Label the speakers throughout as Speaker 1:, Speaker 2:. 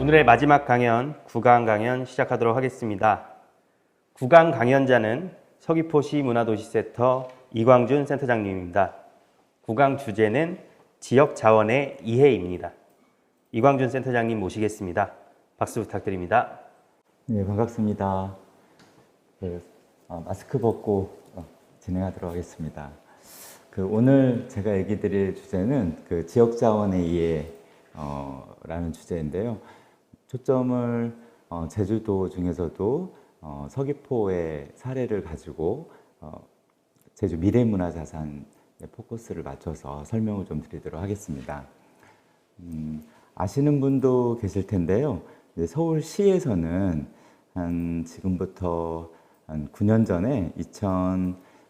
Speaker 1: 오늘의 마지막 강연, 구강 강연 시작하도록 하겠습니다. 구강 강연자는 서귀포시 문화도시센터 이광준 센터장님입니다. 구강 주제는 지역 자원의 이해입니다. 이광준 센터장님 모시겠습니다. 박수 부탁드립니다.
Speaker 2: 네, 반갑습니다. 마스크 벗고 진행하도록 하겠습니다. 오늘 제가 얘기 드릴 주제는 지역 자원의 이해라는 주제인데요. 초점을 제주도 중에서도 서귀포의 사례를 가지고 제주 미래문화자산에 포커스를 맞춰서 설명을 좀 드리도록 하겠습니다. 아시는 분도 계실 텐데요. 서울시에서는 지금부터 한 9년 전에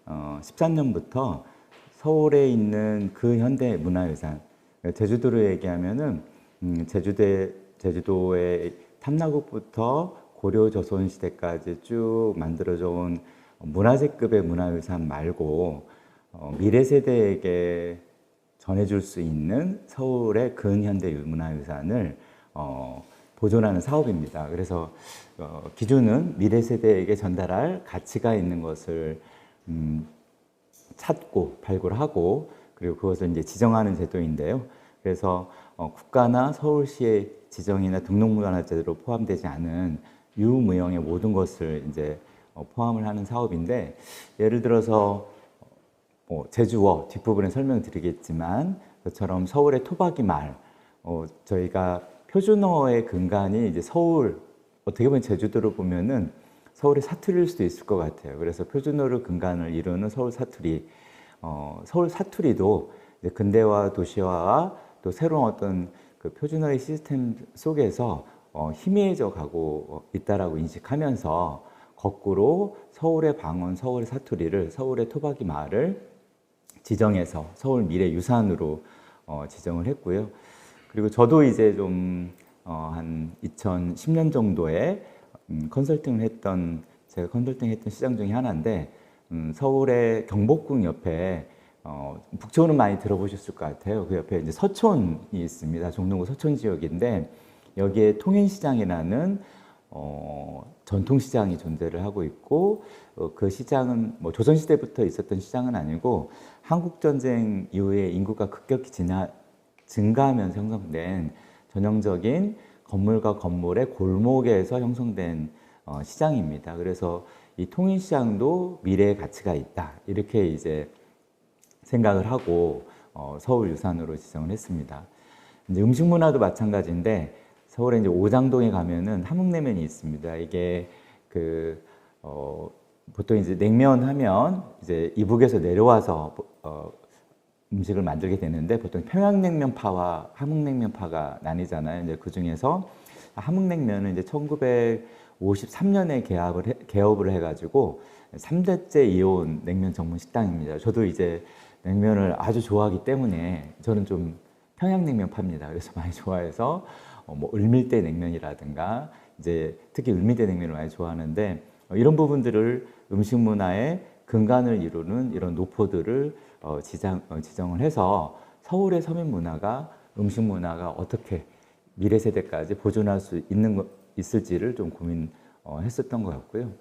Speaker 2: 2013년부터 서울에 있는 근현대 문화유산, 제주도를 얘기하면은 제주도의 탐라국부터 고려 조선 시대까지 쭉 만들어져 온 문화재급의 문화유산 말고 미래 세대에게 전해줄 수 있는 서울의 근현대 문화유산을 보존하는 사업입니다. 그래서 기준은 미래 세대에게 전달할 가치가 있는 것을 찾고 발굴하고 그리고 그것을 이제 지정하는 제도인데요. 그래서 국가나 서울시의 지정이나 등록문화재로 포함되지 않은 유무형의 모든 것을 이제 포함을 하는 사업인데, 예를 들어서 제주어 뒷부분에 설명드리겠지만 그처럼 서울의 토박이 말, 저희가 표준어의 근간이 이제 서울, 어떻게 보면 제주도를 보면은 서울의 사투리일 수도 있을 것 같아요. 그래서 표준어를 근간을 이루는 서울 사투리, 서울 사투리도 이제 근대화, 도시화와 또 새로운 어떤 표준어의 시스템 속에서 희미해져 가고 있다라고 인식하면서 거꾸로 서울의 방언, 서울의 사투리를, 서울의 토박이 말을 지정해서 서울 미래 유산으로 지정을 했고요. 그리고 저도 이제 좀 한 2010년 정도에 제가 컨설팅했던 시장 중에 하나인데, 서울의 경복궁 옆에 북촌은 많이 들어보셨을 것 같아요. 그 옆에 이제 서촌이 있습니다. 종로구 서촌 지역인데 여기에 통인시장이라는 전통시장이 존재를 하고 있고, 그 시장은 뭐 조선시대부터 있었던 시장은 아니고 한국전쟁 이후에 인구가 급격히 증가하면서 형성된 전형적인 건물과 건물의 골목에서 형성된 시장입니다. 그래서 이 통인시장도 미래의 가치가 있다, 이렇게 이제 생각을 하고 서울 유산으로 지정을 했습니다. 이제 음식 문화도 마찬가지인데, 서울에 이제 오장동에 가면은 함흥냉면이 있습니다. 이게 보통 이제 냉면 하면 이제 이북에서 내려와서 음식을 만들게 되는데, 보통 평양냉면파와 함흥냉면파가 나뉘잖아요. 이제 그 중에서 함흥냉면은 이제 1953년에 개업을 해가지고 3대째 이어온 냉면 전문 식당입니다. 저도 이제 냉면을 아주 좋아하기 때문에 저는 좀 평양냉면파입니다. 그래서 많이 좋아해서 뭐 을밀대 냉면이라든가 이제 특히 을밀대 냉면을 많이 좋아하는데, 이런 부분들을 음식 문화의 근간을 이루는 이런 노포들을 지정을 해서 서울의 서민 문화가, 음식 문화가 어떻게 미래 세대까지 보존할 수 있을지를 좀 고민했었던 것 같고요.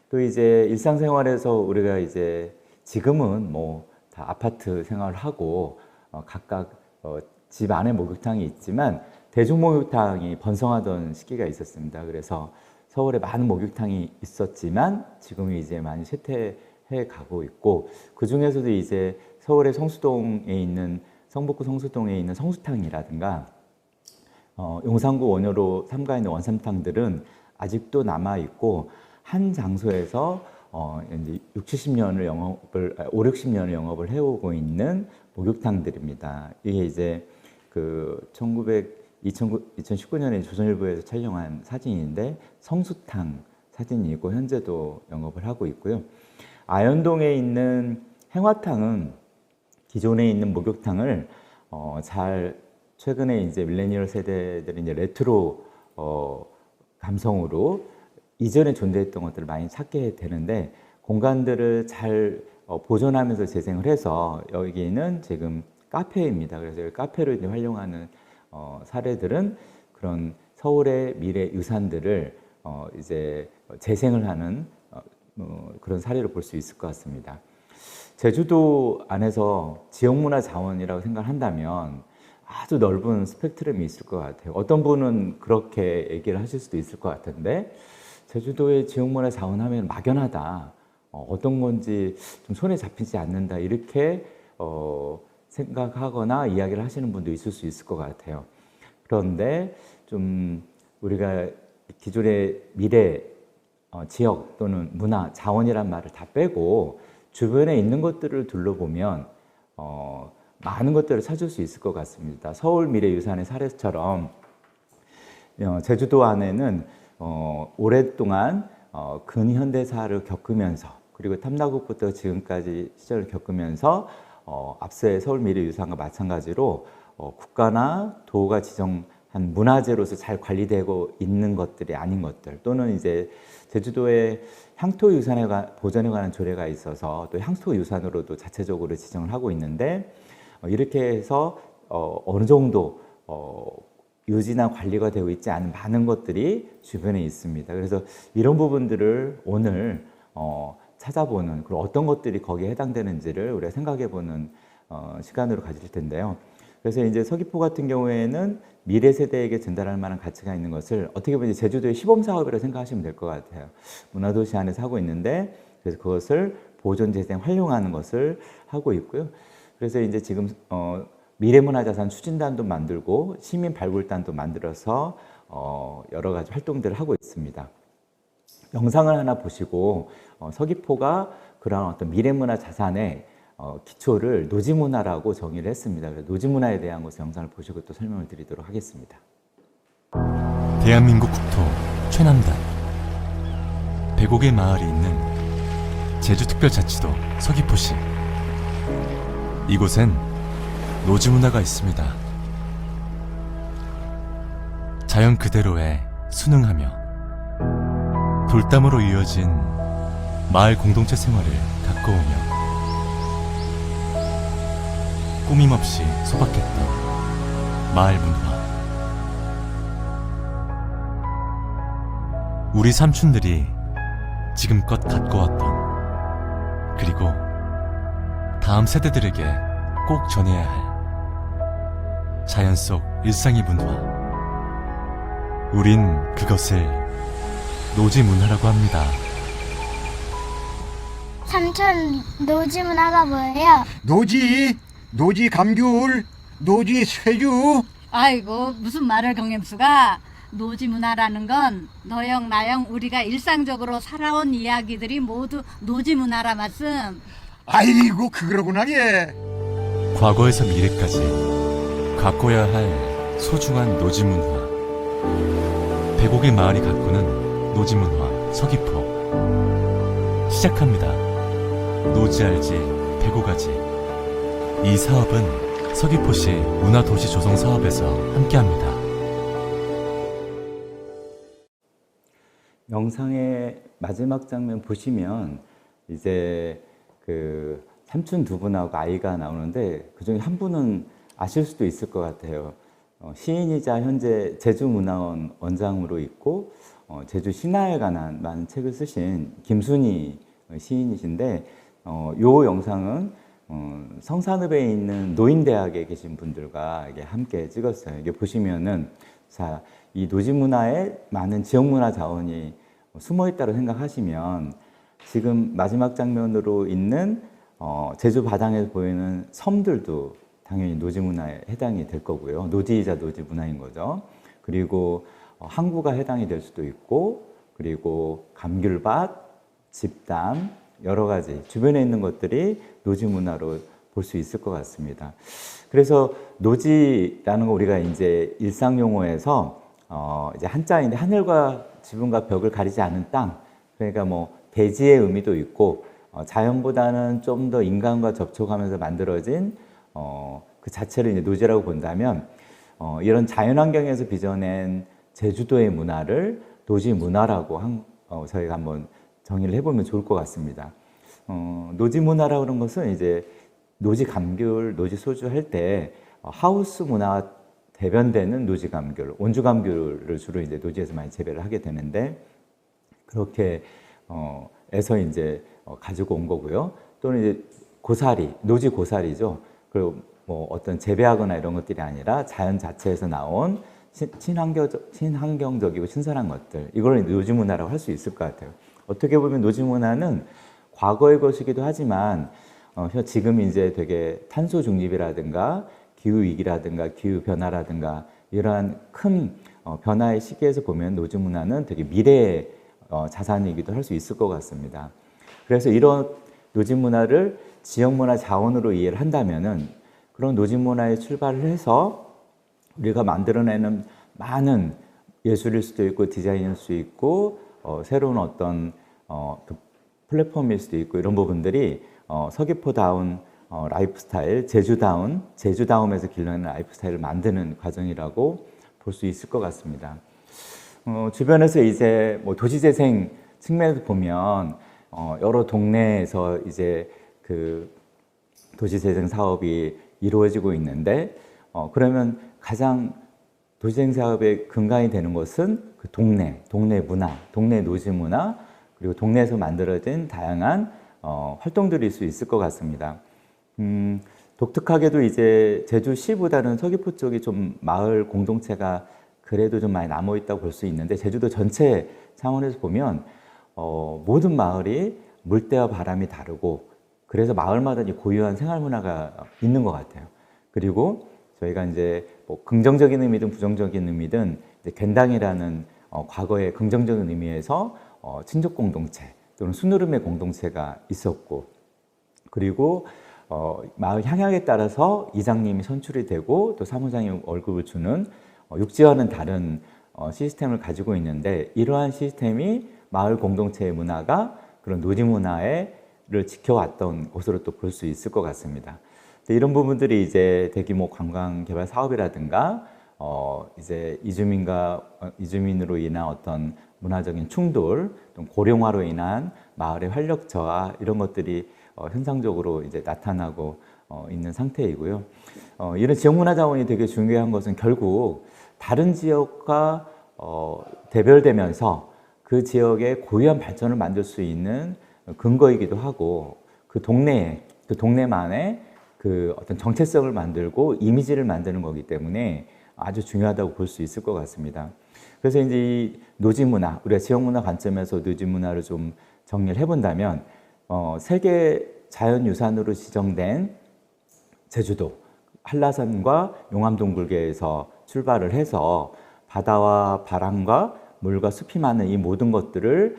Speaker 2: 또 이제 일상생활에서 우리가 이제 지금은 뭐 다 아파트 생활을 하고 각각 집 안에 목욕탕이 있지만 대중목욕탕이 번성하던 시기가 있었습니다. 그래서 서울에 많은 목욕탕이 있었지만 지금은 이제 많이 쇠퇴해 가고 있고, 그 중에서도 이제 서울의 성북구 성수동에 있는 성수탕이라든가 용산구 원효로 삼가에 있는 원삼탕들은 아직도 남아 있고, 한 장소에서 이제 5, 60년을 영업을 해오고 있는 목욕탕들입니다. 이게 이제 2019년에 조선일보에서 촬영한 사진인데 성수탕 사진이고 현재도 영업을 하고 있고요. 아현동에 있는 행화탕은 기존에 있는 목욕탕을 최근에 이제 밀레니얼 세대들이 이제 레트로 감성으로 이전에 존재했던 것들을 많이 찾게 되는데, 공간들을 잘 보존하면서 재생을 해서 여기는 지금 카페입니다. 그래서 여기 카페를 이제 활용하는 사례들은 그런 서울의 미래 유산들을 이제 재생을 하는 그런 사례를 볼 수 있을 것 같습니다. 제주도 안에서 지역문화 자원이라고 생각한다면 아주 넓은 스펙트럼이 있을 것 같아요. 어떤 분은 그렇게 얘기를 하실 수도 있을 것 같은데 제주도의 지역문화 자원 하면 막연하다. 어떤 건지 좀 손에 잡히지 않는다. 이렇게 생각하거나 이야기를 하시는 분도 있을 수 있을 것 같아요. 그런데 좀 우리가 기존의 미래 지역 또는 문화 자원이란 말을 다 빼고 주변에 있는 것들을 둘러보면 많은 것들을 찾을 수 있을 것 같습니다. 서울 미래유산의 사례처럼 제주도 안에는 오랫동안 근현대사를 겪으면서 그리고 탐라국부터 지금까지 시절을 겪으면서 앞서의 서울 미래유산과 마찬가지로 국가나 도가 지정한 문화재로서 잘 관리되고 있는 것들이 아닌 것들 또는 이제 제주도에 향토유산에 보전에 관한 조례가 있어서 또 향토유산으로도 자체적으로 지정을 하고 있는데 이렇게 해서 어느 정도 유지나 관리가 되고 있지 않은 많은 것들이 주변에 있습니다. 그래서 이런 부분들을 오늘 찾아보는 그리고 어떤 것들이 거기에 해당되는지를 우리가 생각해보는 시간으로 가질 텐데요. 그래서 이제 서귀포 같은 경우에는 미래 세대에게 전달할 만한 가치가 있는 것을 어떻게 보면 제주도의 시범 사업이라고 생각하시면 될 것 같아요. 문화도시 안에서 하고 있는데 그래서 그것을 보존 재생 활용하는 것을 하고 있고요. 그래서 이제 지금 미래문화자산 추진단도 만들고 시민 발굴단도 만들어서 여러 가지 활동들을 하고 있습니다. 영상을 하나 보시고 서귀포가 그런 어떤 미래문화 자산의 기초를 노지문화라고 정의를 했습니다. 그래서 노지문화에 대한 것을 영상을 보시고 또 설명을 드리도록 하겠습니다.
Speaker 3: 대한민국 국토 최남단 105개 마을이 있는 제주특별자치도 서귀포시. 이곳엔 노지문화가 있습니다. 자연 그대로에 순응하며 돌담으로 이어진 마을 공동체 생활을 가꿔오며 꾸밈없이 소박했던 마을 문화. 우리 삼촌들이 지금껏 가꿔왔던 그리고 다음 세대들에게 꼭 전해야 할 자연 속 일상의 문화. 우린 그것을 노지문화라고 합니다.
Speaker 4: 삼촌, 노지 문화가 뭐예요?
Speaker 5: 노지 감귤, 노지 쇠주.
Speaker 6: 아이고 무슨 말을 경lem수가. 노지 문화라는 건 너영 나영 우리가 일상적으로 살아온 이야기들이 모두 노지 문화라 말씀.
Speaker 5: 아이고 그러구나 예.
Speaker 3: 과거에서 미래까지 가꿔야 할 소중한 노지문화. 105개 마을이 가꾸는 노지문화 서귀포. 시작합니다. 노지 알지 105가지. 이 사업은 서귀포시 문화도시 조성 사업에서 함께합니다.
Speaker 2: 영상의 마지막 장면 보시면 이제 그 삼촌 두 분하고 아이가 나오는데 그중에 한 분은 아실 수도 있을 것 같아요. 시인이자 현재 제주문화원 원장으로 있고 제주 신화에 관한 많은 책을 쓰신 김순희 시인이신데 요 영상은 성산읍에 있는 노인대학에 계신 분들과 함께 찍었어요. 이게 보시면은 자, 이 노지문화에 많은 지역문화 자원이 숨어 있다고 생각하시면 지금 마지막 장면으로 있는 제주 바닥에서 보이는 섬들도 당연히 노지문화에 해당이 될 거고요. 노지이자 노지문화인 거죠. 그리고 항구가 해당이 될 수도 있고 그리고 감귤밭, 집담 여러 가지 주변에 있는 것들이 노지문화로 볼 수 있을 것 같습니다. 그래서 노지라는 거 우리가 이제 일상 용어에서 이제 한자인데 하늘과 지붕과 벽을 가리지 않은 땅, 그러니까 뭐 대지의 의미도 있고 자연보다는 좀 더 인간과 접촉하면서 만들어진 그 자체를 이제 노지라고 본다면 이런 자연환경에서 빚어낸 제주도의 문화를 노지 문화라고 저희가 한번 정의를 해보면 좋을 것 같습니다. 노지 문화라고 하는 것은 이제 노지 감귤, 노지 소주 할 때 하우스 문화와 대변되는 노지 감귤, 온주 감귤을 주로 이제 노지에서 많이 재배를 하게 되는데 그렇게 해서 이제 가지고 온 거고요. 또는 이제 고사리, 노지 고사리죠. 그리고 뭐 어떤 재배하거나 이런 것들이 아니라 자연 자체에서 나온 친환경적이고 신선한 것들, 이걸 노지 문화라고 할 수 있을 것 같아요. 어떻게 보면 노지 문화는 과거의 것이기도 하지만 지금 이제 되게 탄소 중립이라든가 기후 위기라든가 기후 변화라든가 이러한 큰 변화의 시기에서 보면 노지 문화는 되게 미래의 자산이기도 할 수 있을 것 같습니다. 그래서 이런 노지 문화를 지역 문화 자원으로 이해를 한다면은 그런 노지 문화에 출발을 해서 우리가 만들어내는 많은 예술일 수도 있고 디자인일 수 있고 새로운 어떤 그 플랫폼일 수도 있고 이런 부분들이 서귀포다운 라이프 스타일, 제주다움에서 길러내는 라이프 스타일을 만드는 과정이라고 볼 수 있을 것 같습니다. 주변에서 이제 뭐 도시재생 측면에서 보면 여러 동네에서 이제 그 도시재생 사업이 이루어지고 있는데 그러면 가장 도시재생 사업의 근간이 되는 것은 그 동네 문화, 동네 노지 문화 그리고 동네에서 만들어진 다양한 활동들일 수 있을 것 같습니다. 독특하게도 이제 제주시보다는 서귀포 쪽이 좀 마을 공동체가 그래도 좀 많이 남아 있다고 볼 수 있는데 제주도 전체 차원에서 보면 모든 마을이 물때와 바람이 다르고 그래서 마을마다 고유한 생활 문화가 있는 것 같아요. 그리고 저희가 이제 뭐 긍정적인 의미든 부정적인 의미든 이제 겐당이라는 과거의 긍정적인 의미에서 친족 공동체 또는 순으름의 공동체가 있었고 그리고 마을 향약에 따라서 이장님이 선출이 되고 또 사무장이 월급을 주는 육지와는 다른 시스템을 가지고 있는데 이러한 시스템이 마을 공동체의 문화가 그런 노지 문화를 지켜왔던 곳으로 또 볼 수 있을 것 같습니다. 이런 부분들이 이제 대규모 관광 개발 사업이라든가 이제 이주민으로 인한 어떤 문화적인 충돌, 또 고령화로 인한 마을의 활력 저하 이런 것들이 현상적으로 이제 나타나고 있는 상태이고요. 이런 지역문화 자원이 되게 중요한 것은 결국 다른 지역과 대별되면서 그 지역의 고유한 발전을 만들 수 있는 근거이기도 하고 그 동네만의 그 어떤 정체성을 만들고 이미지를 만드는 거기 때문에 아주 중요하다고 볼 수 있을 것 같습니다. 그래서 이제 이 노지 문화, 우리가 지역 문화 관점에서 노지 문화를 좀 정리를 해본다면 세계 자연유산으로 지정된 제주도 한라산과 용암동굴계에서 출발을 해서 바다와 바람과 물과 숲이 많은 이 모든 것들을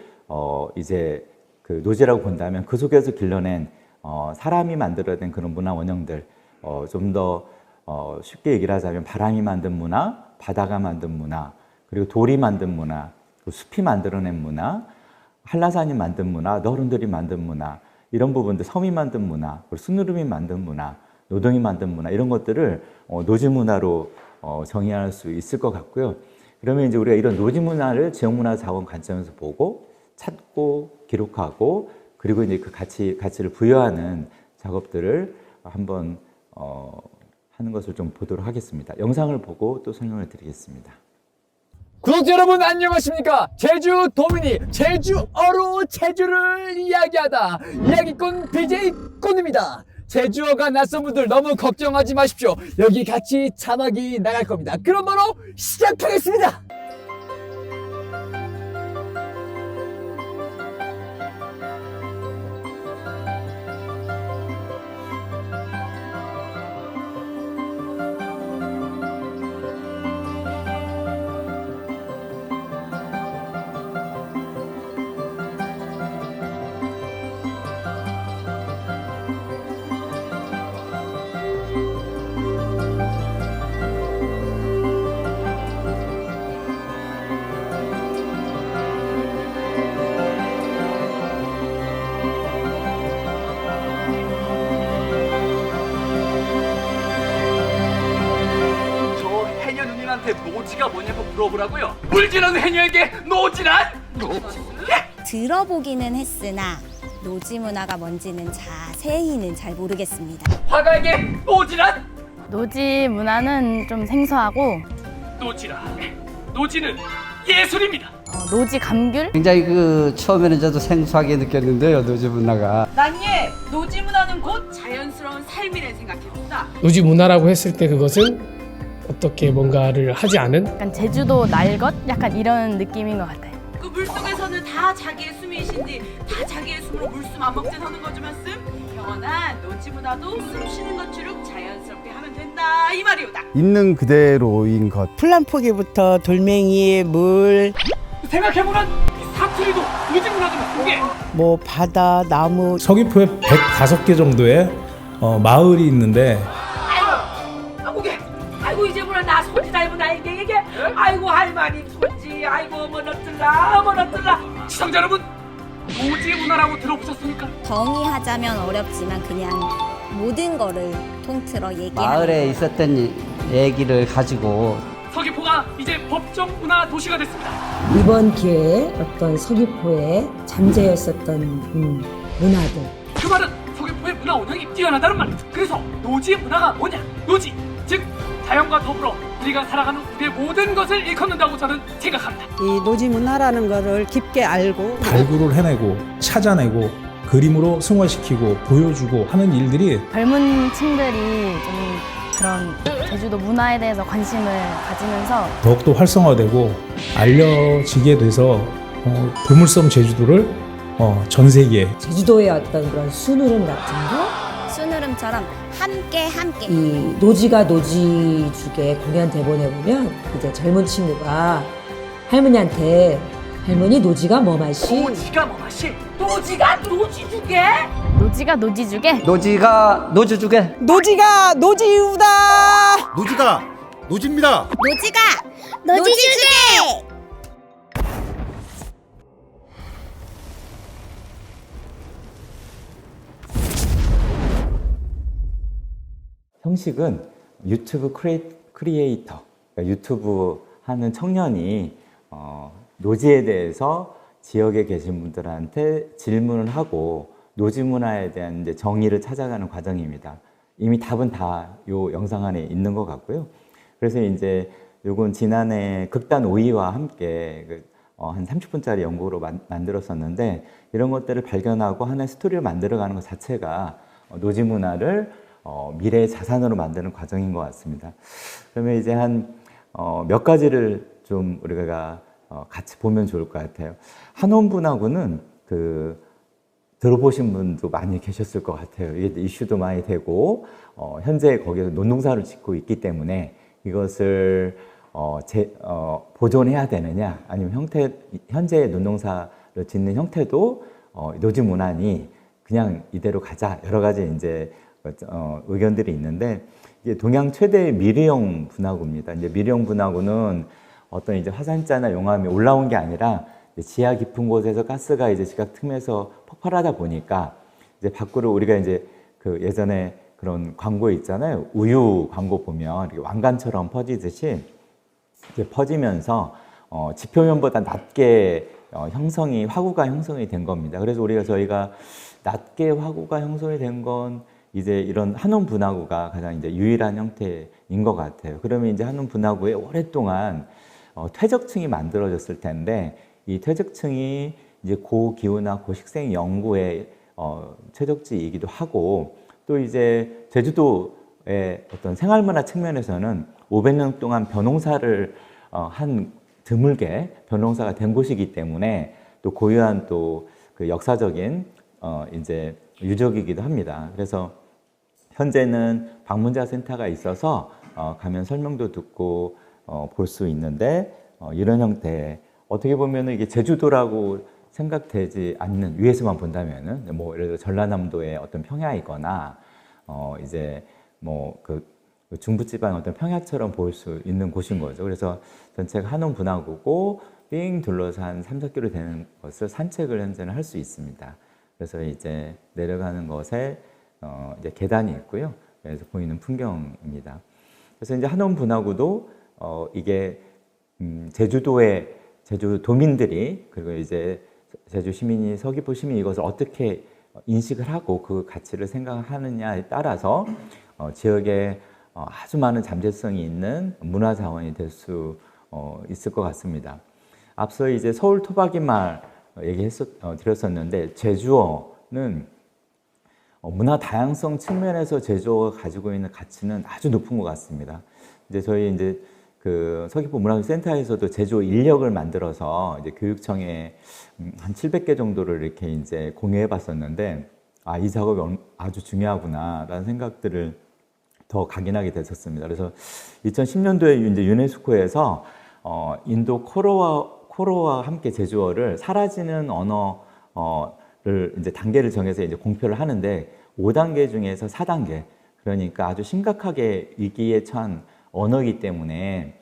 Speaker 2: 이제 그 노지라고 본다면 그 속에서 길러낸 사람이 만들어낸 그런 문화 원형들 좀 더 쉽게 얘기를 하자면 바람이 만든 문화, 바다가 만든 문화, 그리고 돌이 만든 문화, 숲이 만들어낸 문화, 한라산이 만든 문화, 너른들이 만든 문화 이런 부분들, 섬이 만든 문화, 그리고 순으름이 만든 문화, 노동이 만든 문화 이런 것들을 노지 문화로 정의할 수 있을 것 같고요. 그러면 이제 우리가 이런 노지 문화를 지역 문화 자원 관점에서 보고 찾고 기록하고 그리고 이제 그 가치를 부여하는 작업들을 한번 하는 것을 좀 보도록 하겠습니다. 영상을 보고 또 설명을 드리겠습니다.
Speaker 7: 구독자 여러분 안녕하십니까? 제주 도민이 제주어로 제주를 이야기하다 이야기꾼 BJ 꾼입니다. 제주어가 낯선 분들 너무 걱정하지 마십시오. 여기 같이 자막이 나갈 겁니다. 그럼 바로 시작하겠습니다.
Speaker 8: 저 해녀 누님한테 노지가 뭐냐고 물어보라고요. 물지는 해녀에게 노지란?
Speaker 9: 들어보기는 했으나 노지 문화가 뭔지는 자세히는 잘 모르겠습니다.
Speaker 8: 화가에게 노지란?
Speaker 9: 노지 문화는 좀 생소하고
Speaker 8: 노지는 예술입니다.
Speaker 9: 노지 감귤?
Speaker 10: 굉장히 처음에는 저도 생소하게 느꼈는데요, 노지 문화가.
Speaker 11: 난예 노지 문화는 곧 자연스러운 삶이라 생각했다.
Speaker 12: 노지 문화라고 했을 때 그것은 어떻게 뭔가를 하지 않은
Speaker 9: 약간 제주도 날것? 약간 이런 느낌인 것 같아요.
Speaker 11: 그 물속에서는 다 자기의 숨이신디 다 자기의 숨으로 물숨 안 먹진 하는 거지만 영원한 노지 문화도 숨 쉬는 것처럼 자연스럽게 하면 된다 이 말이오다.
Speaker 13: 있는 그대로인 것.
Speaker 14: 플란포기부터 돌멩이, 물,
Speaker 8: 생각해보면 사투리도 노지 문화거든. 이게
Speaker 14: 뭐 바다, 나무.
Speaker 12: 서귀포에 105개 정도의 마을이 있는데
Speaker 11: 아이고 이제 뭐라 나 손지 닮은 나에게 얘기. 아이고 할머니 손지. 아이고 어머 너뜰라.
Speaker 8: 시청자 여러분, 노지 문화라고 들어보셨습니까?
Speaker 15: 정의하자면 어렵지만 그냥 모든 거를 통틀어 얘기하는
Speaker 10: 마을에 있었던 얘기를 가지고
Speaker 8: 서귀포가 이제 법정 문화 도시가 됐습니다.
Speaker 16: 이번 기회에 어떤 서귀포에 잠재였었던 문화들.
Speaker 8: 그 말은 서귀포의 문화 운영이 뛰어나다는 말이죠. 그래서 노지 문화가 뭐냐? 노지, 즉 자연과 더불어 우리가 살아가는 우리의 모든 것을 일컫는다고 저는 생각합니다.
Speaker 14: 이 노지 문화라는 거를 깊게 알고
Speaker 12: 발굴을 해내고 찾아내고 그림으로 승화시키고 보여주고 하는 일들이
Speaker 9: 젊은 층들이 좀 그런 제주도 문화에 대해서 관심을 가지면서
Speaker 12: 더욱더 활성화되고 알려지게 돼서 보물섬 제주도를 전 세계에
Speaker 16: 제주도의 어떤 그런 순으름 같은 거,
Speaker 15: 순으름처럼 함께
Speaker 16: 이 노지가 노지죽의 공연 대본에 보면 이제 젊은 친구가 할머니한테 할머니 노지가 뭐 맛이?
Speaker 11: 노지가 뭐 맛이? 노지가 노지죽에?
Speaker 9: 노지가 노지죽에?
Speaker 10: 노지가 노지죽에
Speaker 14: 노지가 노지우다.
Speaker 5: 노지가 노지입니다.
Speaker 15: 노지가 노지주게.
Speaker 2: 형식은 유튜브 크리에이터, 그러니까 유튜브 하는 청년이 노지에 대해서 지역에 계신 분들한테 질문을 하고 노지 문화에 대한 이제 정의를 찾아가는 과정입니다. 이미 답은 다 요 영상 안에 있는 것 같고요. 그래서 이제 요건 지난해 극단 5위와 함께 한 30분짜리 연구로 만들었었는데 이런 것들을 발견하고 하나의 스토리를 만들어가는 것 자체가 노지 문화를 미래의 자산으로 만드는 과정인 것 같습니다. 그러면 이제 한 몇 가지를 좀 우리가 같이 보면 좋을 것 같아요. 한원분하고는 들어보신 분도 많이 계셨을 것 같아요. 이게 이슈도 많이 되고 현재 거기서 논농사를 짓고 있기 때문에 이것을 보존해야 되느냐 아니면 현재의 논농사를 짓는 형태도 노지 문화니 그냥 이대로 가자 여러 가지 이제 의견들이 있는데 이게 동양 최대의 미리형 분화구입니다. 이제 미리형 분화구는 어떤 이제 화산자나 용암이 올라온 게 아니라 지하 깊은 곳에서 가스가 이제 지각 틈에서 폭발하다 보니까 이제 밖으로 우리가 이제 예전에 그런 광고 있잖아요. 우유 광고 보면 이렇게 왕관처럼 퍼지듯이 이렇게 퍼지면서 지표면보다 낮게 화구가 형성이 된 겁니다. 그래서 저희가 낮게 화구가 형성이 된 건 이제 이런 한원 분화구가 가장 이제 유일한 형태인 것 같아요. 그러면 이제 한원 분화구에 오랫동안 퇴적층이 만들어졌을 텐데 이 퇴적층이 이제 고기후나 고식생 연구의 최적지이기도 하고 또 이제 제주도의 어떤 생활문화 측면에서는 500년 동안 벼농사를 한 드물게 벼농사가 된 곳이기 때문에 또 고유한 또 그 역사적인 이제 유적이기도 합니다. 그래서 현재는 방문자 센터가 있어서 가면 설명도 듣고 볼 수 있는데 이런 형태 어떻게 보면 이게 제주도라고 생각되지 않는 위에서만 본다면은 뭐 예를 들어 전라남도의 어떤 평야이거나 이제 뭐 중부지방 어떤 평야처럼 보일 수 있는 곳인 거죠. 그래서 전체가 한원 분화구고 삥 둘러서 한 3-4km 되는 것을 산책을 현재는 할 수 있습니다. 그래서 이제 내려가는 것에 이제 계단이 있고요. 그래서 보이는 풍경입니다. 그래서 이제 한원 분화구도 이게 제주도민들이 그리고 이제 제주 시민이 서귀포 시민이 이것을 어떻게 인식을 하고 그 가치를 생각하느냐에 따라서 지역의 아주 많은 잠재성이 있는 문화 자원이 될 수 있을 것 같습니다. 앞서 이제 서울 토박이말 드렸었는데 제주어는 문화 다양성 측면에서 제주어가 가지고 있는 가치는 아주 높은 것 같습니다. 이제 저희 이제 그 서귀포 문화센터에서도 제주어 인력을 만들어서 이제 교육청에 한 700개 정도를 이렇게 이제 공유해 봤었는데 이 작업이 아주 중요하구나라는 생각들을 더 각인하게 됐었습니다. 그래서 2010년도에 이제 유네스코에서 인도 코로와 함께 제주어를 사라지는 언어를 이제 단계를 정해서 이제 공표를 하는데 5단계 중에서 4단계, 그러니까 아주 심각하게 위기에 처한 언어이기 때문에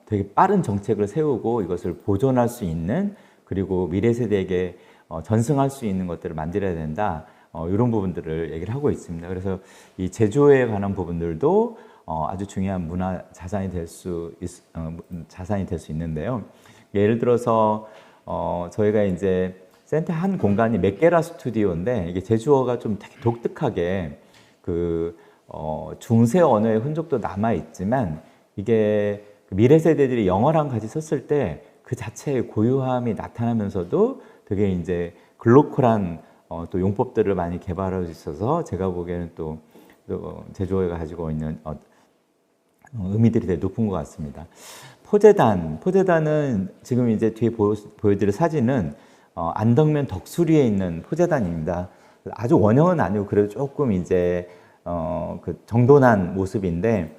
Speaker 2: 되게 빠른 정책을 세우고 이것을 보존할 수 있는, 그리고 미래 세대에게 전승할 수 있는 것들을 만들어야 된다. 이런 부분들을 얘기를 하고 있습니다. 그래서 이 제주어에 관한 부분들도 아주 중요한 문화 자산이 될 수 있는데요. 예를 들어서 저희가 이제 센터 한 공간이 맥게라 스튜디오인데 이게 제주어가 좀 되게 독특하게 중세 언어의 흔적도 남아 있지만 이게 미래 세대들이 영어랑 같이 썼을 때 그 자체의 고유함이 나타나면서도 되게 이제 글로컬한 또 용법들을 많이 개발하고 있어서 제가 보기에는 또 제주어가 가지고 있는 의미들이 되게 높은 것 같습니다. 포제단은 지금 이제 뒤에 보여드릴 사진은 안덕면 덕수리에 있는 포제단입니다. 아주 원형은 아니고 그래도 조금 이제 그 정돈한 모습인데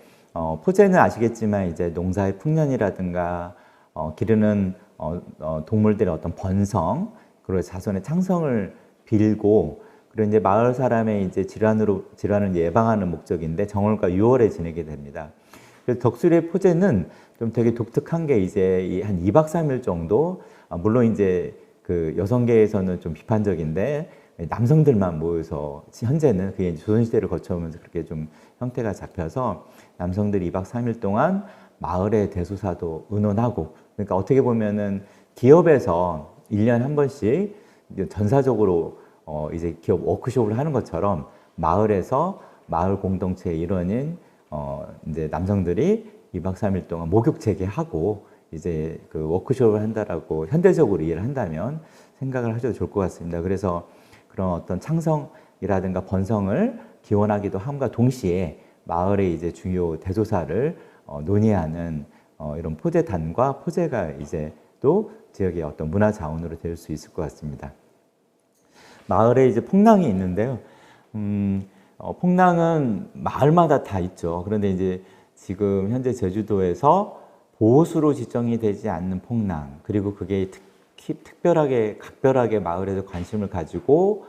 Speaker 2: 포제는 아시겠지만 이제 농사의 풍년이라든가 기르는 동물들의 어떤 번성, 그리고 자손의 창성을 빌고, 그리고 이제 마을 사람의 이제 질환을 예방하는 목적인데 정월과 6월에 지내게 됩니다. 그래서 덕수리의 포제는 좀 되게 독특한 게 이제 한 2박 3일 정도, 물론 이제 그 여성계에서는 좀 비판적인데 남성들만 모여서, 현재는 그게 이제 조선시대를 거쳐오면서 그렇게 좀 형태가 잡혀서 남성들이 2박 3일 동안 마을의 대소사도 의논하고, 그러니까 어떻게 보면은 기업에서 1년에 한 번씩 전사적으로 이제 기업 워크숍을 하는 것처럼 마을에서 마을 공동체의 일원인 이제 남성들이 2박 3일 동안 목욕 재개하고 이제 그 워크숍을 한다라고 현대적으로 이해를 한다면 생각을 하셔도 좋을 것 같습니다. 그래서 그런 어떤 창성이라든가 번성을 기원하기도 함과 동시에 마을의 이제 중요 대소사를 논의하는 이런 포제단과 포제가 이제 또 지역의 어떤 문화 자원으로 될 수 있을 것 같습니다. 마을에 이제 풍랑이 있는데요. 풍랑은 마을마다 다 있죠. 그런데 이제 지금 현재 제주도에서 보호수로 지정이 되지 않는 풍랑, 그리고 그게 특별하게 각별하게 마을에서 관심을 가지고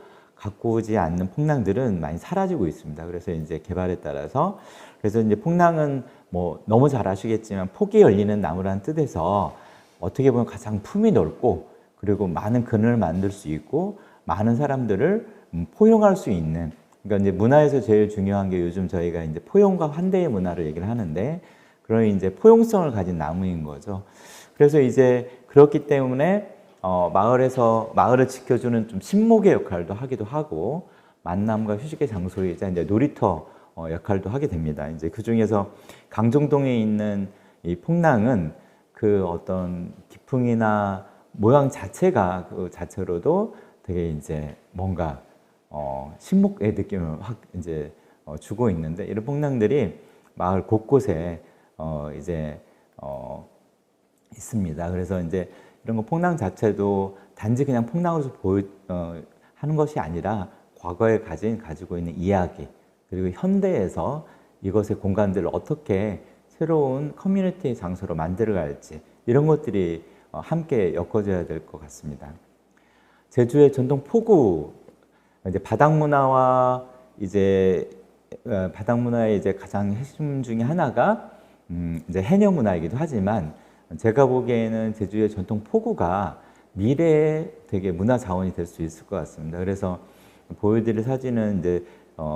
Speaker 2: 오지 않는 풍랑들은 많이 사라지고 있습니다. 그래서 이제 개발에 따라서, 그래서 이제 풍랑은 뭐 너무 잘 아시겠지만 폭이 열리는 나무라는 뜻에서 어떻게 보면 가장 품이 넓고 그리고 많은 그늘을 만들 수 있고 많은 사람들을 포용할 수 있는, 그러니까 이제 문화에서 제일 중요한 게 요즘 저희가 이제 포용과 환대의 문화를 얘기를 하는데 그런 이제 포용성을 가진 나무인 거죠. 그래서 이제 그렇기 때문에 마을을 지켜주는 좀 친목의 역할도 하기도 하고 만남과 휴식의 장소이자 이제 놀이터 역할도 하게 됩니다. 이제 그 중에서 강정동에 있는 이 풍랑은 그 어떤 기풍이나 모양 자체가 그 자체로도 되게 이제 뭔가 신목의 느낌을 확 이제 주고 있는데, 이런 풍랑들이 마을 곳곳에 이제 있습니다. 그래서 이제 이런 거 풍랑 자체도 단지 그냥 풍랑으로서 하는 것이 아니라 과거에 가지고 있는 이야기, 그리고 현대에서 이것의 공간들을 어떻게 새로운 커뮤니티의 장소로 만들어갈지, 이런 것들이 함께 엮어져야 될 것 같습니다. 제주의 전통 포구, 이제 바닥문화와 이제 바닥문화의 이제 가장 핵심 중에 하나가 이제 해녀 문화이기도 하지만 제가 보기에는 제주의 전통 포구가 미래에 되게 문화 자원이 될 수 있을 것 같습니다. 그래서 보여드릴 사진은 이제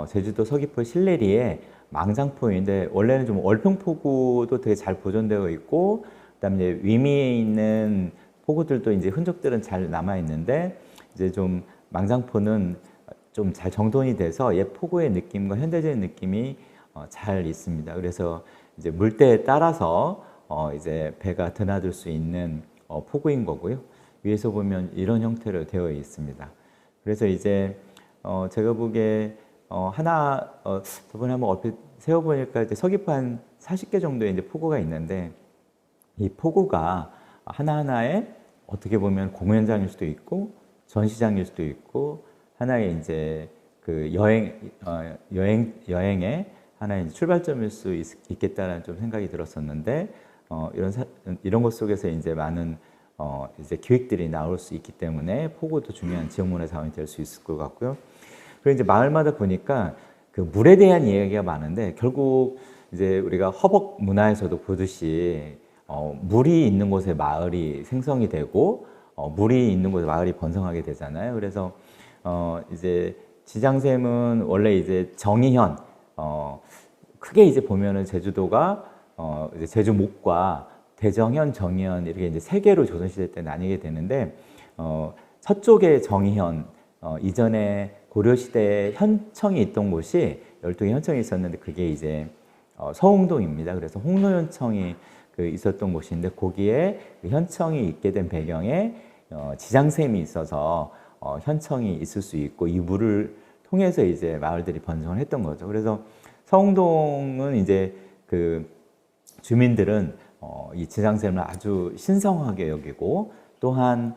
Speaker 2: 제주도 서귀포 실내리에 망장포인데, 원래는 좀 얼평포구도 되게 잘 보존되어 있고, 그다음에 이제 위미에 있는 포구들도 이제 흔적들은 잘 남아 있는데, 이제 좀 망장포는 좀 잘 정돈이 돼서 옛 포구의 느낌과 현대적인 느낌이 잘 있습니다. 그래서 이제 물때에 따라서 이제 배가 드나들 수 있는 포구인 거고요. 위에서 보면 이런 형태로 되어 있습니다. 그래서 이제 제가 보기에 저번에 한번 얼핏 세어보니까 이제 서귀포 40개 정도의 이제 포구가 있는데, 이 포구가 하나하나에 어떻게 보면 공연장일 수도 있고 전시장일 수도 있고 하나의 이제 그 여행의 하나의 출발점일 수 있겠다라는 좀 생각이 들었었는데, 이런 것 속에서 이제 많은 이제 기획들이 나올 수 있기 때문에 포구도 중요한 지역문화 자원이 될 수 있을 것 같고요. 그리고 이제 마을마다 보니까 그 물에 대한 이야기가 많은데, 결국 이제 우리가 허벅 문화에서도 보듯이 물이 있는 곳에 마을이 생성이 되고 물이 있는 곳에 마을이 번성하게 되잖아요. 그래서 이제 지장샘은 원래 이제 정의현, 크게 이제 보면은 제주도가 이제 제주목과 대정현, 정의현 이렇게 이제 세 개로 조선시대 때 나뉘게 되는데, 서쪽에 정의현, 이전에 고려시대에 현청이 있던 곳이 12개 현청이 있었는데 그게 이제 서홍동입니다. 그래서 홍로현청이 있었던 곳인데, 거기에 현청이 있게 된 배경에 지장샘이 있어서 현청이 있을 수 있고, 이 물을 통해서 이제 마을들이 번성을 했던 거죠. 그래서 서홍동은 이제 그 주민들은 이 지장샘을 아주 신성하게 여기고, 또한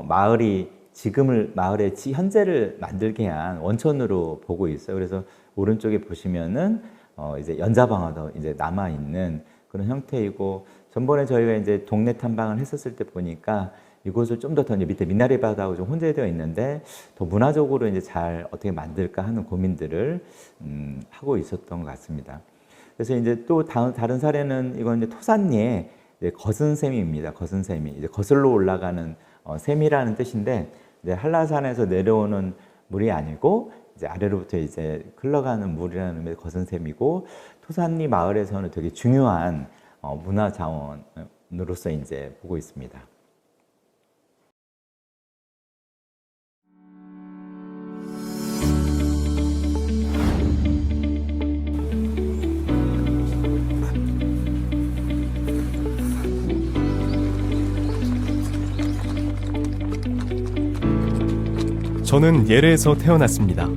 Speaker 2: 마을이 마을의 현재를 만들게 한 원천으로 보고 있어요. 그래서 오른쪽에 보시면은 이제 연자방화도 이제 남아 있는 그런 형태이고, 전번에 저희가 이제 동네 탐방을 했었을 때 보니까 이곳을 좀 더 밑에 미나리 바다하고 좀 혼재되어 있는데, 더 문화적으로 이제 잘 어떻게 만들까 하는 고민들을 하고 있었던 것 같습니다. 그래서 이제 또 다른 사례는 이건 이제 토산리의 거슨샘입니다. 거슨샘이 이제 거슬러 올라가는 샘이라는 뜻인데, 이제 한라산에서 내려오는 물이 아니고 이제 아래로부터 이제 흘러가는 물이라는 의미의 거슨샘이고, 토산리 마을에서는 되게 중요한 문화 자원으로서 이제 보고 있습니다.
Speaker 3: 저는 예래에서 태어났습니다.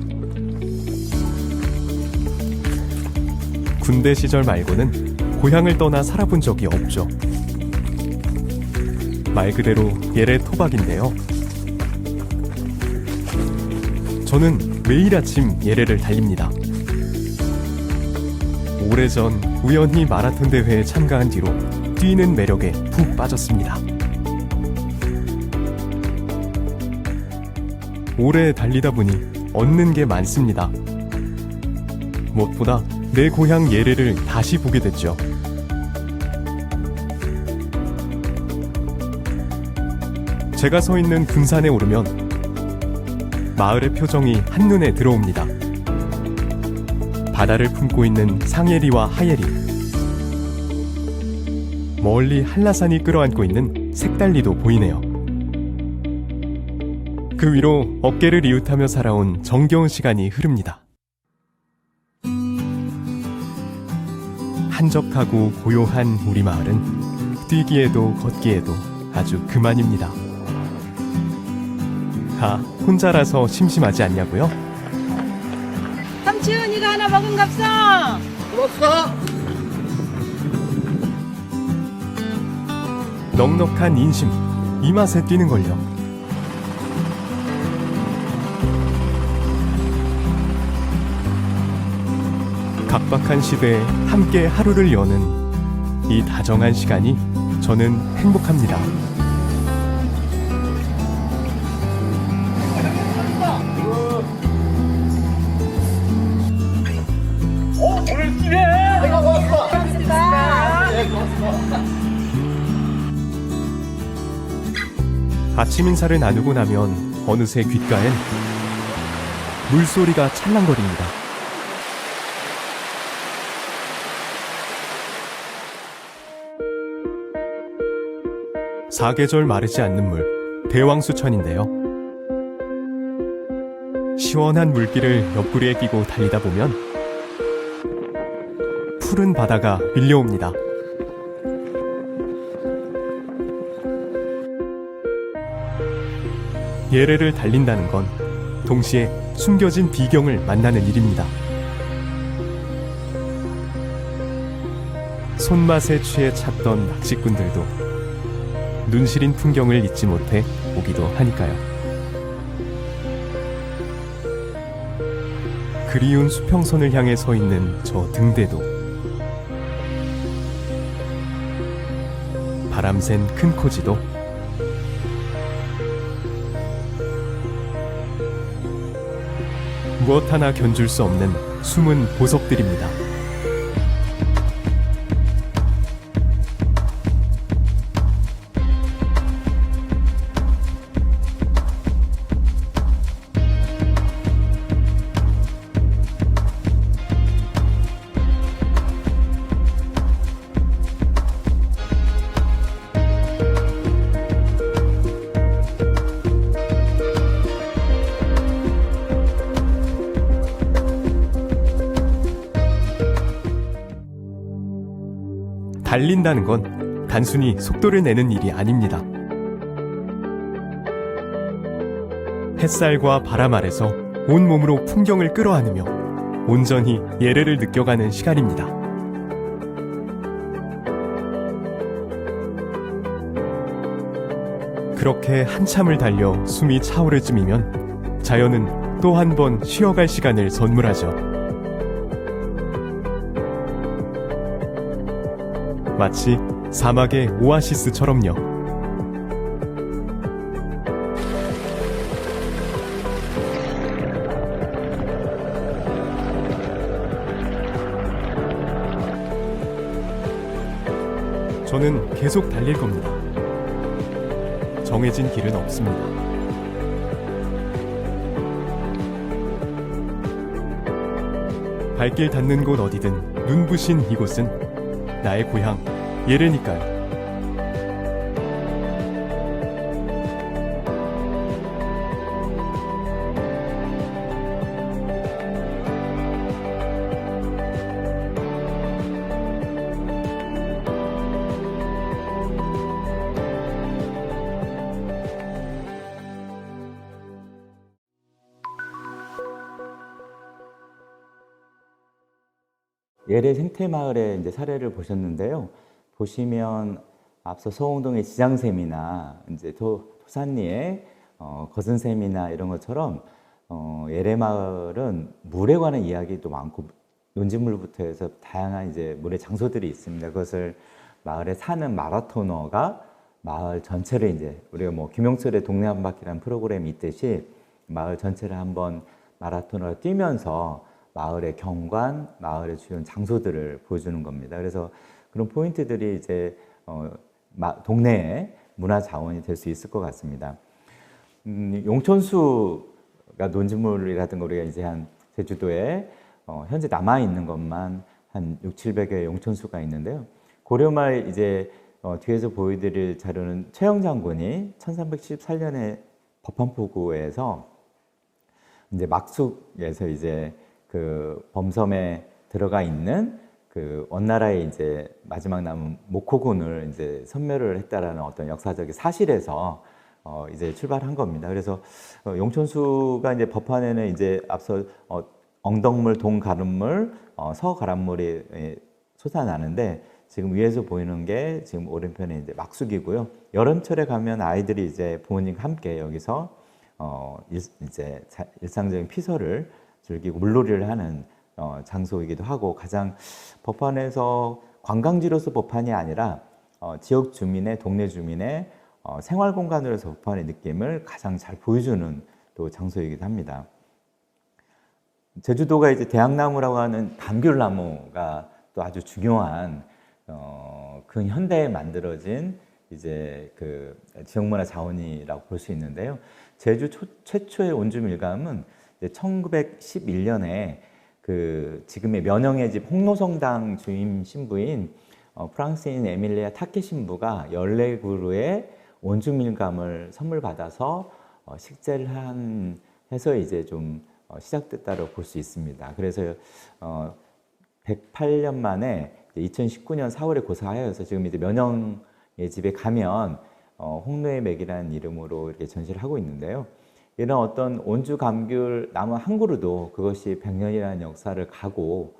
Speaker 3: 군대 시절 말고는 고향을 떠나 살아본 적이 없죠. 말 그대로 예래 토박인데요. 저는 매일 아침 예래를 달립니다. 오래전 우연히 마라톤 대회에 참가한 뒤로 뛰는 매력에 푹 빠졌습니다. 오래 달리다 보니 얻는 게 많습니다. 무엇보다 내 고향 예래를 다시 보게 됐죠. 제가 서 있는 군산에 오르면 마을의 표정이 한눈에 들어옵니다. 바다를 품고 있는 상예리와 하예리, 멀리 한라산이 끌어안고 있는 색달리도 보이네요. 그 위로 어깨를 이웃하며 살아온 정겨운 시간이 흐릅니다. 한적하고 고요한 우리 마을은 뛰기에도 걷기에도 아주 그만입니다. 혼자라서 심심하지 않냐고요?
Speaker 11: 삼촌 이거 하나 먹은갑서.
Speaker 8: 고맙어.
Speaker 3: 넉넉한 인심, 이 맛에 뛰는걸요. 각박한 시대에 함께 하루를 여는 이 다정한 시간이 저는 행복합니다.
Speaker 8: 오늘 뛰네. 내가 고맙습니다.
Speaker 3: 아침 인사를 나누고 나면 어느새 귓가엔 물소리가 찰랑거립니다. 사계절 마르지 않는 물, 대왕수천인데요. 시원한 물길을 옆구리에 끼고 달리다 보면 푸른 바다가 밀려옵니다. 예래를 달린다는 건 동시에 숨겨진 비경을 만나는 일입니다. 손맛에 취해 찾던 낚시꾼들도 눈시린 풍경을 잊지 못해 오기도 하니까요. 그리운 수평선을 향해 서 있는 저 등대도 바람샌 큰 코지도 무엇 하나 견줄 수 없는 숨은 보석들입니다. 달린다는 건 단순히 속도를 내는 일이 아닙니다. 햇살과 바람 아래서 온몸으로 풍경을 끌어안으며 온전히 예래를 느껴가는 시간입니다. 그렇게 한참을 달려 숨이 차오를 쯤이면 자연은 또 한 번 쉬어갈 시간을 선물하죠. 마치 사막의 오아시스처럼요. 저는 계속 달릴 겁니다. 정해진 길은 없습니다. 발길 닿는 곳 어디든 눈부신 이곳은 나의 고향 예래니까요.
Speaker 2: 예래 생태마을의 이제 사례를 보셨는데요. 보시면 앞서 서홍동의 지장샘이나 이제 토산리의 거선샘이나 이런 것처럼 예래 마을은 물에 관한 이야기도 많고 논지물부터 해서 다양한 이제 물의 장소들이 있습니다. 그것을 마을에 사는 마라토너가 마을 전체를 이제 우리가 뭐 김용철의 동네 한 바퀴라는 프로그램이 있듯이 마을 전체를 한번 마라토너로 뛰면서 마을의 경관, 마을의 주요 장소들을 보여주는 겁니다. 그래서 그런 포인트들이 이제 동네의 문화 자원이 될 수 있을 것 같습니다. 용천수가 논지물이라든가 우리가 이제 한 제주도에 현재 남아 있는 것만 한 600~700의 용천수가 있는데요. 고려말 이제 뒤에서 보여드릴 자료는 최영 장군이 1374년에 법한포구에서 이제 막숙에서 이제 그 범섬에 들어가 있는 그 원나라의 이제 마지막 남은 목호군을 이제 섬멸을 했다라는 어떤 역사적인 사실에서 이제 출발한 겁니다. 그래서 용천수가 이제 법한에는 이제 앞서 엉덕물, 동가름물, 서가람물이 솟아나는데 지금 위에서 보이는 게 지금 오른편에 이제 막숙이고요. 여름철에 가면 아이들이 이제 부모님과 함께 여기서 이제 일상적인 피서를 즐기고 물놀이를 하는 장소이기도 하고 가장 법한에서 관광지로서 법한이 아니라 지역 주민의 동네 주민의 생활 공간으로서 법한의 느낌을 가장 잘 보여주는 또 장소이기도 합니다. 제주도가 이제 대학나무라고 하는 단귤나무가 또 아주 중요한 근현대에 만들어진 이제 그 지역문화 자원이라고 볼 수 있는데요. 제주 최초의 온주밀감은 1911년에 그 지금의 면영의 집 홍로성당 주임 신부인 프랑스인 에밀리아 타케 신부가 14그루의 온주밀감을 선물 받아서 식재를 해서 이제 좀 시작됐다고 볼 수 있습니다. 그래서 108년 만에 2019년 4월에 고사하여서 지금 이제 면영의 집에 가면 홍로의 맥이라는 이름으로 이렇게 전시를 하고 있는데요. 이런 어떤 온주 감귤 나무 한 그루도 그것이 100년이라는 역사를 가고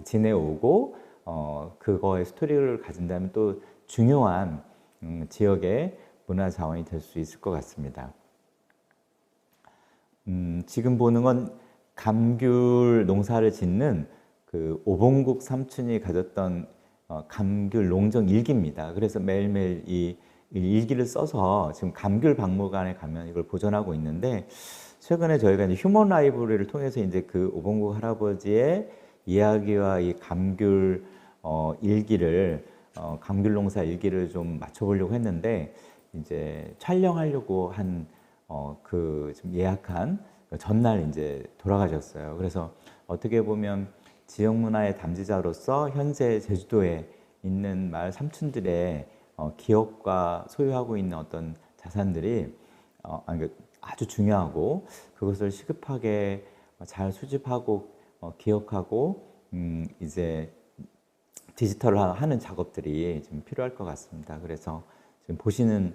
Speaker 2: 지내오고 그거의 스토리를 가진다면 또 중요한 지역의 문화 자원이 될 수 있을 것 같습니다. 지금 보는 건 감귤 농사를 짓는 그 오봉국 삼촌이 가졌던 감귤 농정 일기입니다. 그래서 매일매일 이 일기를 써서 지금 감귤 박물관에 가면 이걸 보존하고 있는데, 최근에 저희가 이제 휴먼 라이브러리를 통해서 이제 그 오봉국 할아버지의 이야기와 이 감귤 일기를 감귤 농사 일기를 좀 맞춰보려고 했는데, 이제 촬영하려고 한 좀 예약한 전날 이제 돌아가셨어요. 그래서 어떻게 보면 지역 문화의 담지자로서 현재 제주도에 있는 마을 삼촌들의 기억과 소유하고 있는 어떤 자산들이 아주 중요하고, 그것을 시급하게 잘 수집하고 기억하고 이제 디지털화하는 작업들이 좀 필요할 것 같습니다. 그래서 지금 보시는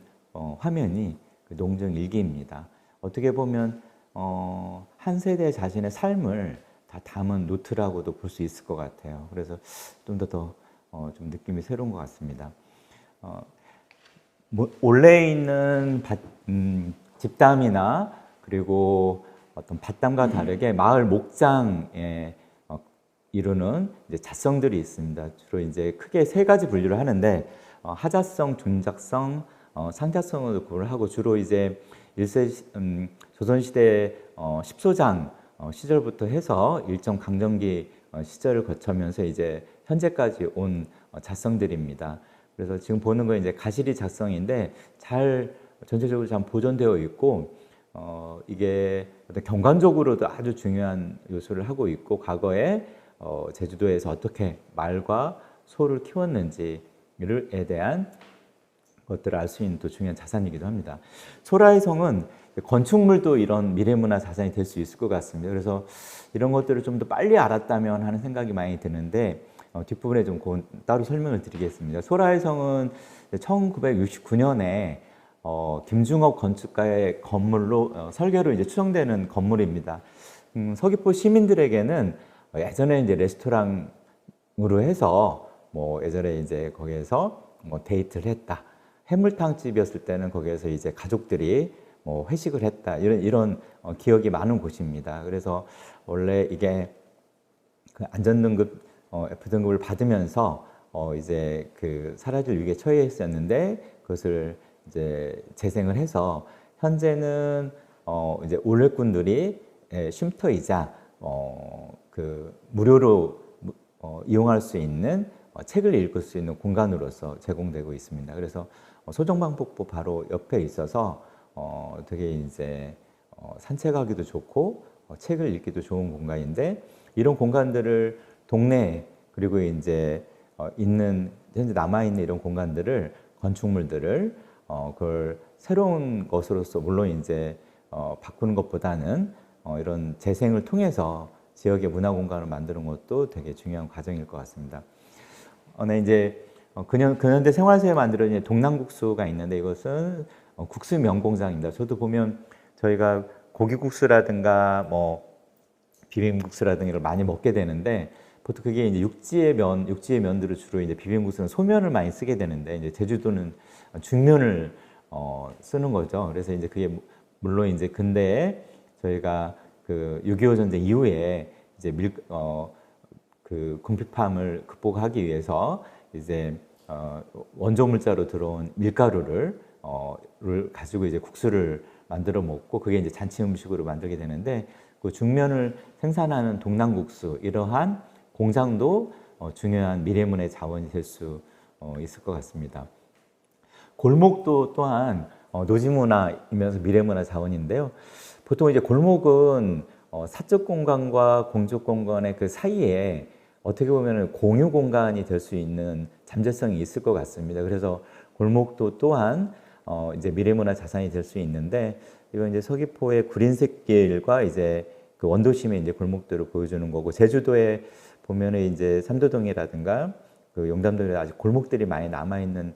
Speaker 2: 화면이 그 농정 일기입니다. 어떻게 보면 한 세대 자신의 삶을 다 담은 노트라고도 볼 수 있을 것 같아요. 그래서 좀 더 좀 느낌이 새로운 것 같습니다. 올해 있는 집담이나 그리고 어떤 밭담과 다르게 마을 목장에 이루는 이제 잣성들이 있습니다. 주로 이제 크게 세 가지 분류를 하는데, 하잣성, 존작성, 상잣성으로 구분을 하고, 주로 이제 조선시대 십소장 시절부터 해서 일정 강점기 시절을 거쳐면서 이제 현재까지 온 잣성들입니다. 그래서 지금 보는 건 이제 가시리 잣성인데 잘 전체적으로 잘 보존되어 있고, 이게 어떤 경관적으로도 아주 중요한 요소를 하고 있고, 과거에 제주도에서 어떻게 말과 소를 키웠는지에 대한 것들을 알 수 있는 또 중요한 자산이기도 합니다. 소라의 성은 건축물도 이런 미래문화 자산이 될 수 있을 것 같습니다. 그래서 이런 것들을 좀 더 빨리 알았다면 하는 생각이 많이 드는데, 뒷부분에 좀 따로 설명을 드리겠습니다. 소라의 성은 1969년에 김중업 건축가의 건물로 설계로 이제 추정되는 건물입니다. 서귀포 시민들에게는 예전에 이제 레스토랑으로 해서 예전에 이제 거기에서 데이트를 했다. 해물탕 집이었을 때는 거기에서 이제 가족들이 회식을 했다. 이런 기억이 많은 곳입니다. 그래서 원래 이게 그 안전등급 F등급을 받으면서 이제 그 사라질 위기에 처해 있었는데, 그것을 이제 재생을 해서 현재는 이제 올레꾼들이 쉼터이자 그 무료로 이용할 수 있는 책을 읽을 수 있는 공간으로서 제공되고 있습니다. 그래서 소정방폭포 바로 옆에 있어서 되게 이제 산책하기도 좋고 책을 읽기도 좋은 공간인데, 이런 공간들을 동네 그리고 이제 현재 남아 있는 이런 공간들을 건축물들을 그걸 새로운 것으로서 물론 이제 바꾸는 것보다는 이런 재생을 통해서 지역의 문화 공간을 만드는 것도 되게 중요한 과정일 것 같습니다. 네, 이제 근현대 생활사에 만들어진 동남국수가 있는데, 이것은 국수 명공장입니다. 저도 보면 저희가 고기국수라든가 비빔국수라든가 이걸 많이 먹게 되는데, 보통 그게 이제 육지의 면들을 주로 이제 비빔국수는 소면을 많이 쓰게 되는데, 이제 제주도는 중면을 쓰는 거죠. 그래서 이제 그게 물론 이제 근대에 저희가 그 6.25 전쟁 이후에 이제 그 궁핍함을 극복하기 위해서 이제 원조 물자로 들어온 밀가루를 가지고 이제 국수를 만들어 먹고, 그게 이제 잔치 음식으로 만들게 되는데, 그 중면을 생산하는 동남국수 이러한 공장도 중요한 미래문화의 자원이 될 수 있을 것 같습니다. 골목도 또한 노지문화이면서 미래문화 자원인데요. 보통 이제 골목은 사적 공간과 공적 공간의 그 사이에 어떻게 보면 공유 공간이 될 수 있는 잠재성이 있을 것 같습니다. 그래서 골목도 또한 이제 미래문화 자산이 될 수 있는데, 이건 이제 서귀포의 구린새길과 이제 그 원도심의 이제 골목들을 보여주는 거고, 제주도에 보면은 이제 삼도동이라든가 그 용담동에 아직 골목들이 많이 남아 있는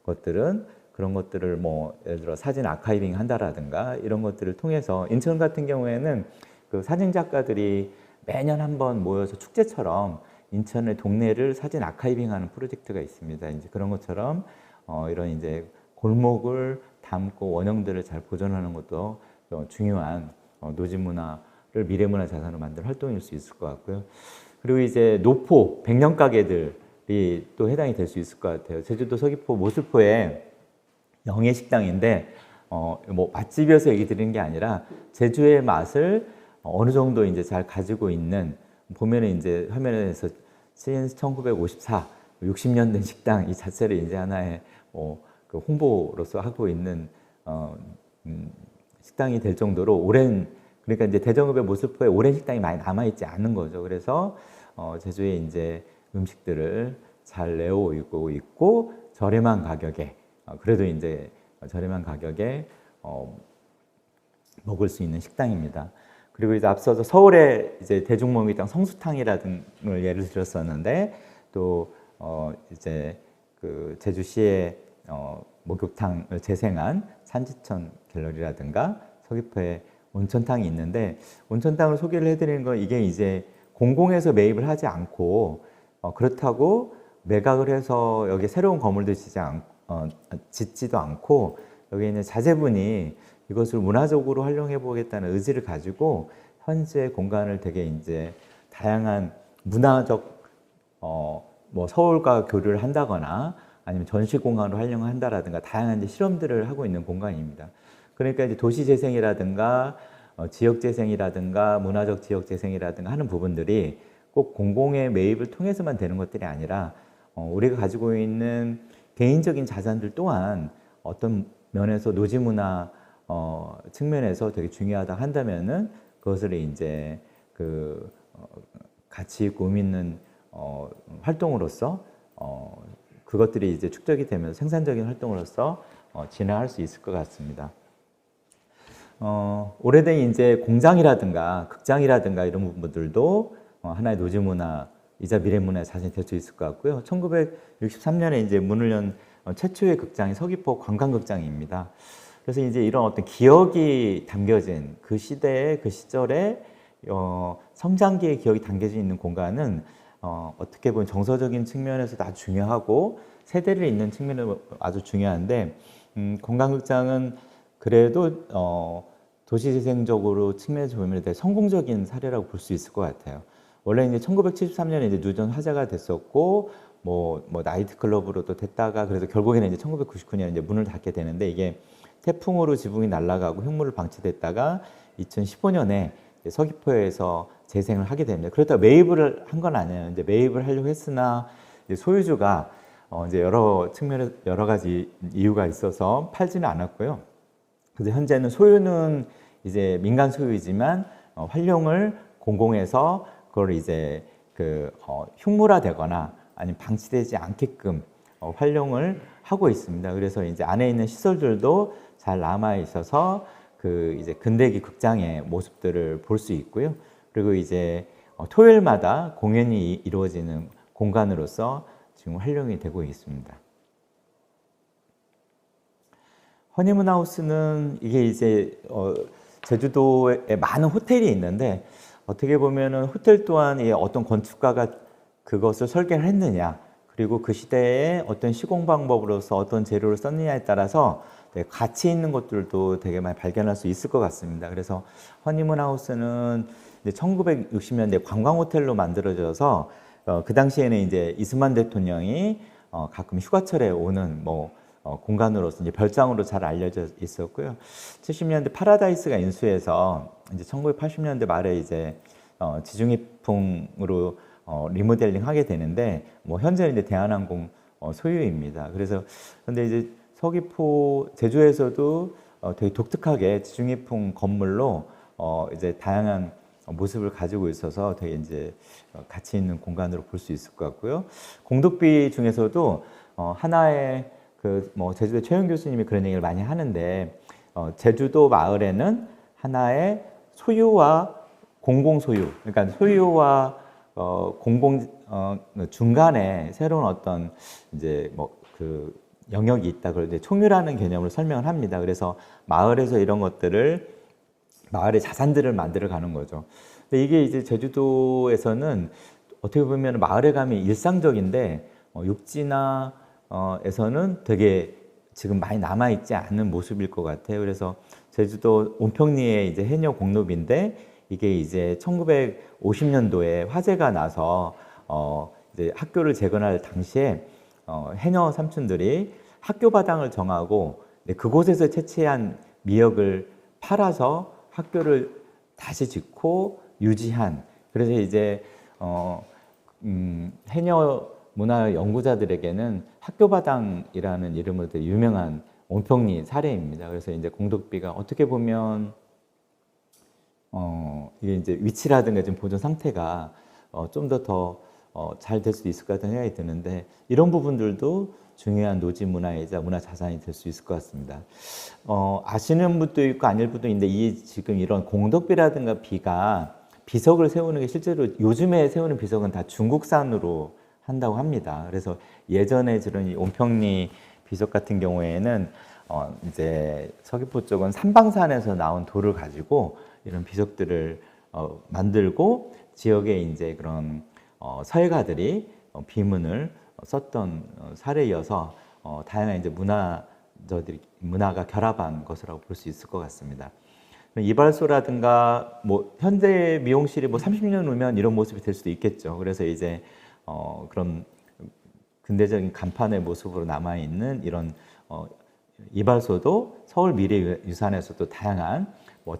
Speaker 2: 것들은 그런 것들을 뭐 예를 들어 사진 아카이빙 한다라든가 이런 것들을 통해서 인천 같은 경우에는 그 사진 작가들이 매년 한번 모여서 축제처럼 인천의 동네를 사진 아카이빙하는 프로젝트가 있습니다. 이제 그런 것처럼 이런 이제 골목을 담고 원형들을 잘 보존하는 것도 중요한 노지문화를 미래문화 자산으로 만드는 활동일 수 있을 것 같고요. 그리고 이제 노포, 백년 가게들이 또 해당이 될 수 있을 것 같아요. 제주도 서귀포 모슬포에 영예식당인데 뭐 맛집이어서 얘기 드리는 게 아니라 제주의 맛을 어느 정도 이제 잘 가지고 있는 보면은 이제 화면에서 since 1954 60년 된 식당 이 자체를 이제 하나의 그 홍보로서 하고 있는 식당이 될 정도로 오랜 그러니까 이제 대정읍의 모슬포에 오랜 식당이 많이 남아 있지 않은 거죠. 그래서 제주에 이제 음식들을 잘 내오고 있고 저렴한 가격에 그래도 이제 저렴한 가격에 먹을 수 있는 식당입니다. 그리고 이제 앞서서 서울의 이제 대중목욕탕 성수탕이라는 걸 예를 들었었는데 또 이제 그 제주시의 목욕탕을 재생한 산지천 갤러리라든가 서귀포에 온천탕이 있는데 온천탕을 소개를 해드리는 건 이게 이제 공공에서 매입을 하지 않고 그렇다고 매각을 해서 여기 새로운 건물도 짓지도 않고 여기 있는 자제분이 이것을 문화적으로 활용해 보겠다는 의지를 가지고 현재 공간을 되게 이제 다양한 문화적 뭐 서울과 교류를 한다거나 아니면 전시 공간으로 활용한다라든가 다양한 이제 실험들을 하고 있는 공간입니다. 그러니까 이제 도시 재생이라든가 지역 재생이라든가 문화적 지역 재생이라든가 하는 부분들이 꼭 공공의 매입을 통해서만 되는 것들이 아니라 우리가 가지고 있는 개인적인 자산들 또한 어떤 면에서 노지문화 측면에서 되게 중요하다 한다면은 그것을 이제 그 가치 있고 의미 있는 활동으로서 그것들이 이제 축적이 되면서 생산적인 활동으로서 진행할 수 있을 것 같습니다. 오래된 이제 공장이라든가 극장이라든가 이런 부분들도 하나의 노지문화이자 미래문화의 자산이 될 수 있을 것 같고요. 1963년에 이제 문을 연 최초의 극장이 서귀포 관광극장입니다. 그래서 이제 이런 어떤 기억이 담겨진 그 시대의 그 시절의 성장기의 기억이 담겨져 있는 공간은 어떻게 보면 정서적인 측면에서도 아주 중요하고 세대를 잇는 측면에서 아주 중요한데 관광극장은 그래도 도시재생적으로 측면에서 보면 되게 성공적인 사례라고 볼 수 있을 것 같아요. 원래 이제 1973년에 이제 누전 화재가 됐었고 뭐 나이트클럽으로도 됐다가 그래서 결국에는 이제 1999년에 이제 문을 닫게 되는데 이게 태풍으로 지붕이 날아가고 흉물을 방치됐다가 2015년에 서귀포에서 재생을 하게 됩니다. 그렇다고 매입을 한 건 아니에요. 이제 매입을 하려고 했으나 이제 소유주가 이제 여러 측면에 여러 가지 이유가 있어서 팔지는 않았고요. 그래서 현재는 소유는 이제 민간 소유이지만 활용을 공공에서 그걸 이제 그 흉물화되거나 아니면 방치되지 않게끔 활용을 하고 있습니다. 그래서 이제 안에 있는 시설들도 잘 남아 있어서 그 이제 근대기 극장의 모습들을 볼 수 있고요. 그리고 이제 토요일마다 공연이 이루어지는 공간으로서 지금 활용이 되고 있습니다. 허니문하우스는 이게 이제 제주도에 많은 호텔이 있는데 어떻게 보면은 호텔 또한 어떤 건축가가 그것을 설계를 했느냐 그리고 그 시대에 어떤 시공 방법으로서 어떤 재료를 썼느냐에 따라서 가치 있는 것들도 되게 많이 발견할 수 있을 것 같습니다. 그래서 허니문하우스는 이제 1960년대 관광호텔로 만들어져서 그 당시에는 이제 이승만 대통령이 가끔 휴가철에 오는 공간으로서 이제 별장으로 잘 알려져 있었고요. 70년대 파라다이스가 인수해서 이제 1980년대 말에 이제 지중해풍으로 리모델링 하게 되는데 현재는 이제 대한항공 소유입니다. 그래서 근데 이제 서귀포 제주에서도 되게 독특하게 지중해풍 건물로 이제 다양한 모습을 가지고 있어서 되게 이제 가치 있는 공간으로 볼 수 있을 것 같고요. 공덕비 중에서도 하나의 제주도 최영 교수님이 그런 얘기를 많이 하는데 제주도 마을에는 하나의 소유와 공공 소유, 그러니까 소유와 중간에 새로운 어떤 이제 뭐 그 영역이 있다. 그런데 총유라는 개념으로 설명을 합니다. 그래서 마을에서 이런 것들을 마을의 자산들을 만들어 가는 거죠. 근데 이게 이제 제주도에서는 어떻게 보면 마을에 가면 일상적인데 육지나 에서는 되게 지금 많이 남아 있지 않는 모습일 것 같아요. 그래서 제주도 온평리의 이제 해녀 공로비인데 이게 이제 1950년도에 화재가 나서 이제 학교를 재건할 당시에 해녀 삼촌들이 학교 바닥을 정하고 그곳에서 채취한 미역을 팔아서 학교를 다시 짓고 유지한, 그래서 이제 해녀 문화 연구자들에게는 학교바당이라는 이름으로 되게 유명한 온평리 사례입니다. 그래서 이제 공덕비가 어떻게 보면 이게 이제 위치라든가 좀 보존 상태가 좀 더 잘 될 수 있을 것 같다는 생각이 드는데, 이런 부분들도 중요한 노지 문화이자 문화 자산이 될 수 있을 것 같습니다. 아시는 분도 있고 아닐 분도 있는데, 지금 이런 공덕비라든가 비가 비석을 세우는 게 실제로 요즘에 세우는 비석은 다 중국산으로 한다고 합니다. 그래서 예전에 저런 이 온평리 비석 같은 경우에는 이제 서귀포 쪽은 삼방산에서 나온 돌을 가지고 이런 비석들을 만들고 지역에 이제 그런 서예가들이 비문을 썼던 사례이어서 다양한 이제 문화가 결합한 것이라고 볼 수 있을 것 같습니다. 이발소라든가 뭐 현대 미용실이 뭐 30년 후면 이런 모습이 될 수도 있겠죠. 그래서 이제 그런 근대적인 간판의 모습으로 남아 있는 이런 이발소도 서울 미래유산에서도 다양한 뭐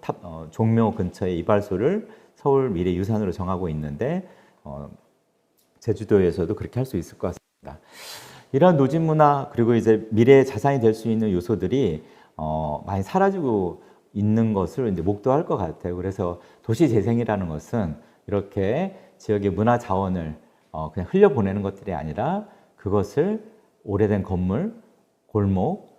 Speaker 2: 종묘 근처의 이발소를 서울 미래유산으로 정하고 있는데 제주도에서도 그렇게 할 수 있을 것 같습니다. 이러한 노진 문화 그리고 이제 미래의 자산이 될 수 있는 요소들이 많이 사라지고 있는 것을 이제 목도할 것 같아요. 그래서 도시 재생이라는 것은 이렇게 지역의 문화 자원을 그냥 흘려보내는 것들이 아니라 그것을 오래된 건물, 골목,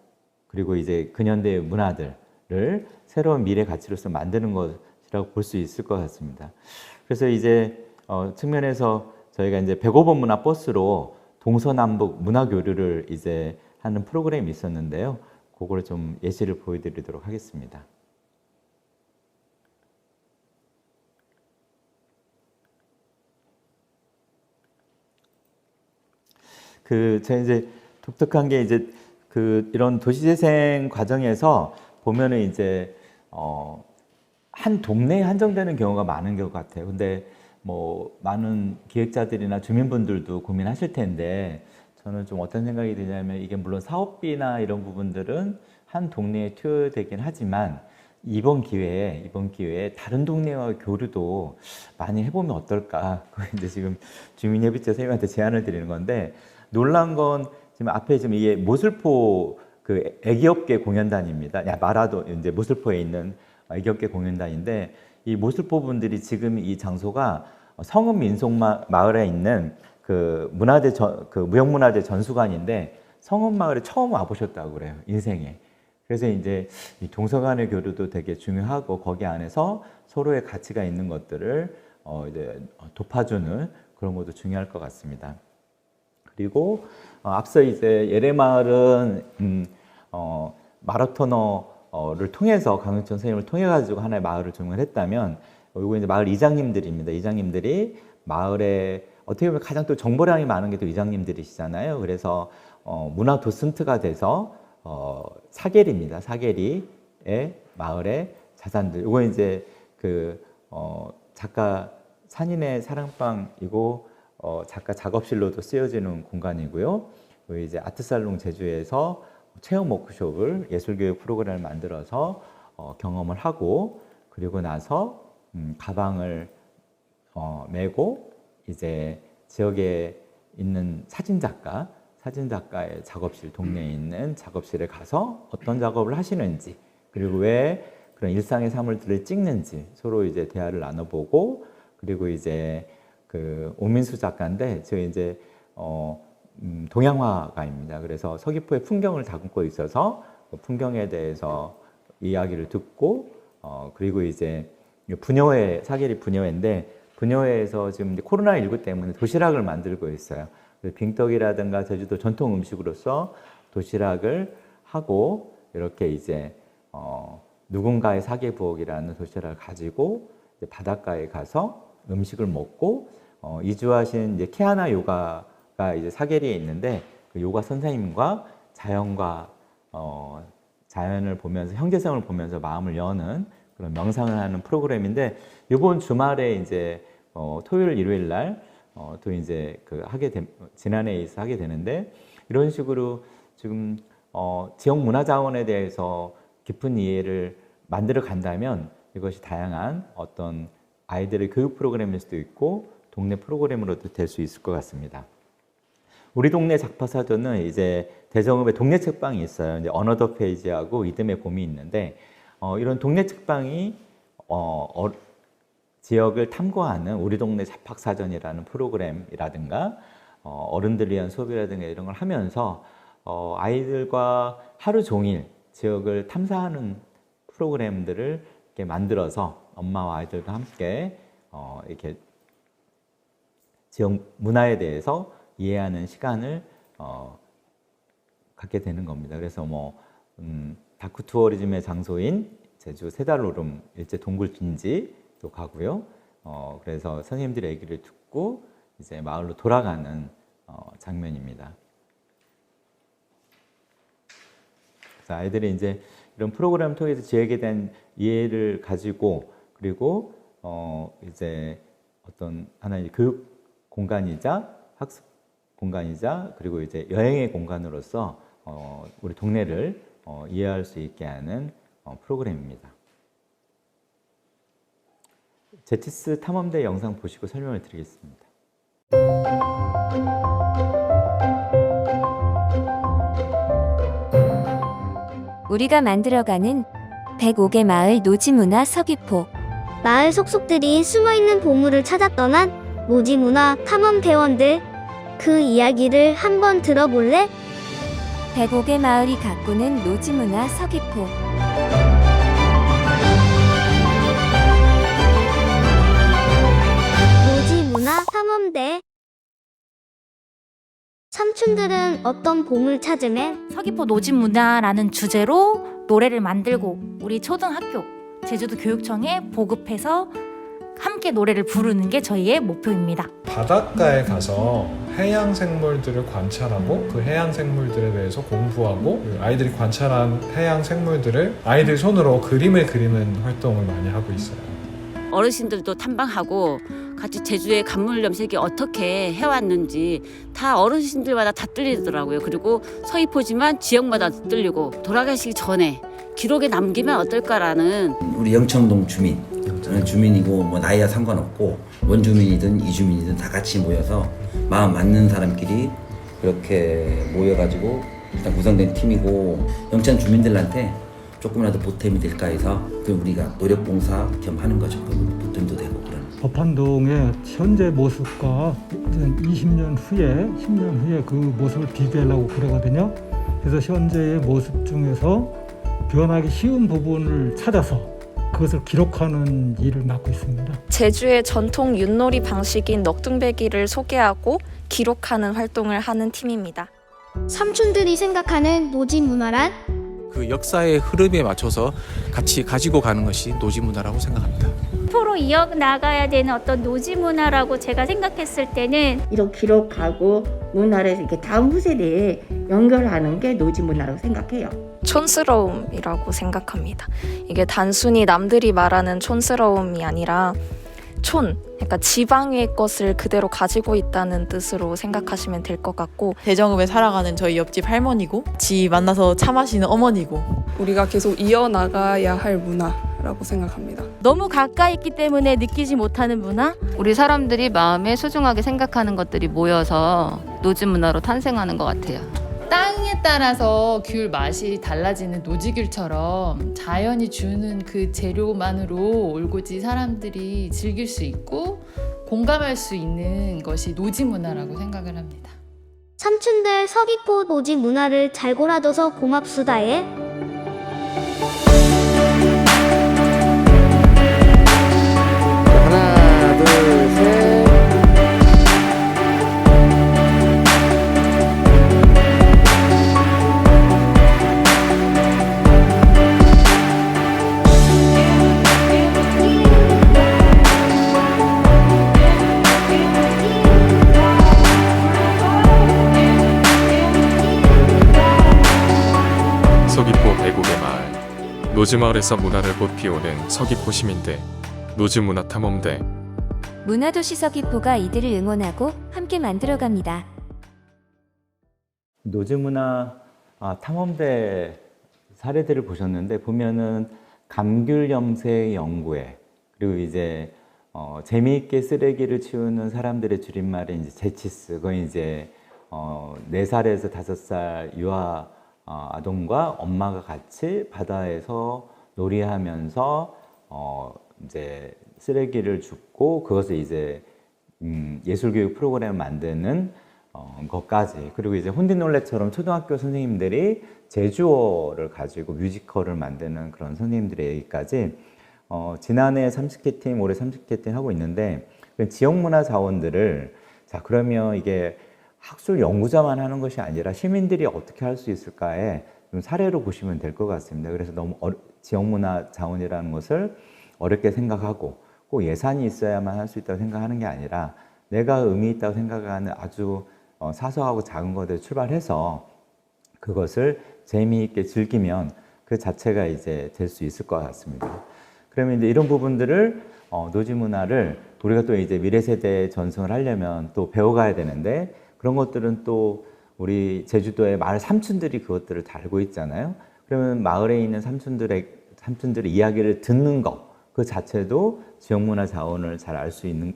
Speaker 2: 그리고 이제 근현대의 문화들을 새로운 미래 가치로서 만드는 것이라고 볼 수 있을 것 같습니다. 그래서 이제 측면에서 저희가 이제 105번 문화 버스로 동서남북 문화 교류를 이제 하는 프로그램이 있었는데요. 그걸 좀 예시를 보여드리도록 하겠습니다. 제가 이제 독특한 게 이제 이런 도시재생 과정에서 보면은 이제 한 동네에 한정되는 경우가 많은 것 같아요. 근데 뭐 많은 기획자들이나 주민분들도 고민하실 텐데, 저는 좀 어떤 생각이 드냐면, 이게 물론 사업비나 이런 부분들은 한 동네에 투여되긴 하지만 이번 기회에 다른 동네와 교류도 많이 해보면 어떨까. 이제 지금 주민협의체 선생님한테 제안을 드리는 건데, 놀란 건 지금 앞에 지금 이게 모슬포 애기업계 공연단입니다. 마라도 이제 모슬포에 있는 애기업계 공연단인데, 이 모슬포 분들이 지금 이 장소가 성읍 민속 마을에 있는 무형문화재 전수관인데, 성읍 마을에 처음 와보셨다고 그래요, 인생에. 그래서 이제 이 동서 간의 교류도 되게 중요하고, 거기 안에서 서로의 가치가 있는 것들을 이제 돕아주는 그런 것도 중요할 것 같습니다. 그리고 앞서 이제 예래마을은 마라토너를 통해서 강윤천 선생님을 통해 가지고 하나의 마을을 조명을 했다면, 이거 이제 마을 이장님들입니다. 이장님들이 마을에 어떻게 보면 가장 또 정보량이 많은 게 또 이장님들이시잖아요. 그래서 문화 도슨트가 돼서 사계리입니다. 사계리의 마을의 자산들. 이거 이제 작가 산인의 사랑방이고 작가 작업실로도 쓰여지는 공간이고요. 이제 아트살롱 제주에서 체험 워크숍을 예술교육 프로그램을 만들어서 경험을 하고, 그리고 나서 가방을 메고 이제 지역에 있는 사진작가의 작업실, 동네에 있는 작업실에 가서 어떤 작업을 하시는지, 그리고 왜 그런 일상의 사물들을 찍는지 서로 이제 대화를 나눠보고, 그리고 이제 오민수 작가인데, 저 이제 동양화가입니다. 그래서 서귀포의 풍경을 다듬고 있어서 그 풍경에 대해서 이야기를 듣고, 그리고 이제 사계리 분여회인데, 분여회에서 지금 이제 코로나19 때문에 도시락을 만들고 있어요. 빙떡이라든가 제주도 전통 음식으로서 도시락을 하고 이렇게 이제 누군가의 사계 부엌이라는 도시락을 가지고 이제 바닷가에 가서 음식을 먹고 이주하신 이제 케아나 요가가 이제 사계리에 있는데 그 요가 선생님과 자연과 자연을 보면서 형제성을 보면서 마음을 여는 그런 명상을 하는 프로그램인데 이번 주말에 이제 토요일 일요일 날 또 이제 지난해에 하게 되는데 이런 식으로 지금 지역 문화 자원에 대해서 깊은 이해를 만들어 간다면 이것이 다양한 어떤 아이들의 교육 프로그램일 수도 있고 동네 프로그램으로도 될 수 있을 것 같습니다. 우리 동네 작파사전은 이제 대정읍에 동네 책방이 있어요. 이제 어너더 페이지하고 이듬해 봄이 있는데 이런 동네 책방이 지역을 탐구하는 우리 동네 잡학사전이라는 프로그램이라든가 어른들 위한 수업이라든가 이런 걸 하면서 아이들과 하루 종일 지역을 탐사하는 프로그램들을 이렇게 만들어서 엄마와 아이들과 함께 이렇게 지역 문화에 대해서 이해하는 시간을 갖게 되는 겁니다. 그래서 다크 투어리즘의 장소인 제주 세달오름 일제 동굴 빈지도 가고요. 그래서 선생님들의 얘기를 듣고 이제 마을로 돌아가는 장면입니다. 그래서 아이들이 이제 이런 프로그램을 통해서 지역에 대한 이해를 가지고 그리고 이제 어떤 하나의 교육 공간이자 학습 공간이자 그리고 이제 여행의 공간으로서 우리 동네를 이해할 수 있게 하는 프로그램입니다. 제티스 탐험대 영상 보시고 설명을 드리겠습니다.
Speaker 17: 우리가 만들어가는 105개 마을 노지문화 서귀포.
Speaker 4: 마을 속속들이 숨어있는 보물을 찾아 떠난 노지문화 탐험대원들, 그 이야기를 한번 들어볼래?
Speaker 17: 105개 마을이 가꾸는 노지문화 서귀포.
Speaker 4: 노지문화 탐험대. 삼촌들은 어떤 보물 찾으면
Speaker 18: 서귀포 노지문화라는 주제로 노래를 만들고 우리 초등학교, 제주도 교육청에 보급해서 함께 노래를 부르는 게 저희의 목표입니다.
Speaker 19: 바닷가에 가서 해양 생물들을 관찰하고 그 해양 생물들에 대해서 공부하고 아이들이 관찰한 해양 생물들을 아이들 손으로 그림을 그리는 활동을 많이 하고 있어요.
Speaker 20: 어르신들도 탐방하고 같이 제주의 간물 염색이 어떻게 해왔는지 다 어르신들마다 다 틀리더라고요. 그리고 서귀포지만 지역마다 틀리고 돌아가시기 전에 기록에 남기면 어떨까라는.
Speaker 21: 우리 영천동 주민, 저는 주민이고 뭐 나이와 상관없고 원주민이든 이주민이든 다 같이 모여서 마음 맞는 사람끼리 이렇게 모여가지고 일단 구성된 팀이고 영천 주민들한테 조금이라도 보탬이 될까 해서 우리가 노력봉사 겸 하는 거죠. 보탬도 되고 그런.
Speaker 22: 법한동의 현재 모습과 20년 후에, 10년 후에 그 모습을 비교하려고 그러거든요. 그래서 현재의 모습 중에서 변하기 쉬운 부분을 찾아서 그것을 기록하는 일을 맡고 있습니다.
Speaker 23: 제주의 전통 윷놀이 방식인 넋등배기를 소개하고 기록하는 활동을 하는 팀입니다.
Speaker 4: 삼촌들이 생각하는 노지문화란?
Speaker 24: 그 역사의 흐름에 맞춰서 같이 가지고 가는 것이 노지문화라고 생각합니다.
Speaker 25: 앞으로 이어나가야 되는 어떤 노지문화라고 제가 생각했을 때는
Speaker 26: 이런 기록하고 문화를 이렇게 다음 후세대에 연결하는 게 노지문화라고 생각해요.
Speaker 9: 촌스러움이라고 생각합니다. 이게 단순히 남들이 말하는 촌스러움이 아니라 그러니까 지방의 것을 그대로 가지고 있다는 뜻으로 생각하시면 될 것 같고,
Speaker 27: 대정읍에 살아가는 저희 옆집 할머니고 지 만나서 차 마시는 어머니고
Speaker 28: 우리가 계속 이어나가야 할 문화라고 생각합니다.
Speaker 29: 너무 가까이 있기 때문에 느끼지 못하는 문화?
Speaker 30: 우리 사람들이 마음에 소중하게 생각하는 것들이 모여서 노지문화로 탄생하는 것 같아요.
Speaker 31: 땅에 따라서 귤 맛이 달라지는 노지귤처럼 자연이 주는 그 재료만으로 올고지 사람들이 즐길 수 있고 공감할 수 있는 것이 노지문화라고 생각을 합니다.
Speaker 4: 삼촌들 서귀포 노지문화를 잘 골라줘서 고맙수다에.
Speaker 31: 하나, 둘, 셋.
Speaker 3: 노지마을에서 문화를 못 피우는 서귀포 시민대, 노지문화탐험대.
Speaker 17: 문화도시 서귀포가 이들을 응원하고 함께 만들어갑니다.
Speaker 2: 노지문화 탐험대 사례들을 보셨는데 보면은 감귤 염색 연구회, 그리고 이제 재미있게 쓰레기를 치우는 사람들의 줄임말이 이제 제치스. 그건 이제 4살에서 5살 유아 아동과 엄마가 같이 바다에서 놀이하면서 이제 쓰레기를 줍고 그것을 이제 예술교육 프로그램을 만드는 것까지. 그리고 이제 혼디놀래처럼 초등학교 선생님들이 제주어를 가지고 뮤지컬을 만드는 그런 선생님들의 얘기까지 지난해 30개 팀, 올해 30개 팀 하고 있는데 지역문화 자원들을 자 그러면 이게 학술 연구자만 하는 것이 아니라 시민들이 어떻게 할 수 있을까에 좀 사례로 보시면 될 것 같습니다. 그래서 너무 지역문화 자원이라는 것을 어렵게 생각하고 꼭 예산이 있어야만 할 수 있다고 생각하는 게 아니라 내가 의미 있다고 생각하는 아주 사소하고 작은 것에 출발해서 그것을 재미있게 즐기면 그 자체가 이제 될 수 있을 것 같습니다. 그러면 이제 이런 부분들을 노지문화를 우리가 또 이제 미래 세대에 전승을 하려면 또 배워가야 되는데 그런 것들은 또 우리 제주도의 마을 삼촌들이 그것들을 다 알고 있잖아요. 그러면 마을에 있는 삼촌들의 이야기를 듣는 것 그 자체도 지역문화 자원을 잘 알 수 있는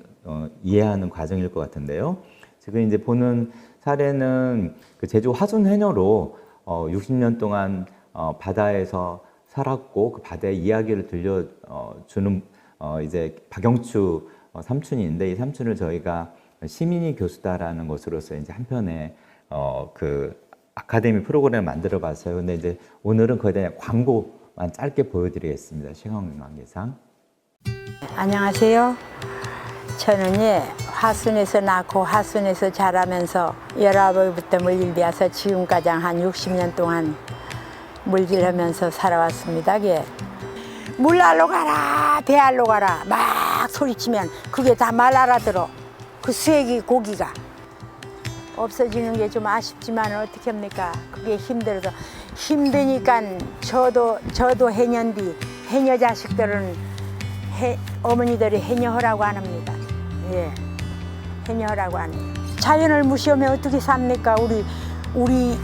Speaker 2: 이해하는 과정일 것 같은데요. 지금 이제 보는 사례는 그 제주 화순 해녀로 60년 동안 바다에서 살았고 그 바다의 이야기를 들려주는 이제 박영추 삼촌인데 이 삼촌을 저희가 시민이 교수다라는 것으로서 이제 한편의 그 아카데미 프로그램을 만들어 봤어요. 근데 이제 오늘은 거기에 대한 광고만 짧게 보여드리겠습니다. 시간 관계상.
Speaker 1: 안녕하세요. 저는 화순에서 낳고 화순에서 자라면서 열아버지부터 물질비와서 지금까지 한 60년 동안 물질하면서 살아왔습니다. 물알로 가라 배알로 가라 막 소리치면 그게 다 말 알아들어. 그 수액이 고기가 없어지는 게 좀 아쉽지만 어떻게 합니까? 그게 힘들어서 힘드니까 저도 해년디 해녀 자식들은 어머니들이 해녀하라고 안 합니다. 예, 해녀하라고 안 해요. 자연을 무시하면 어떻게 삽니까? 우리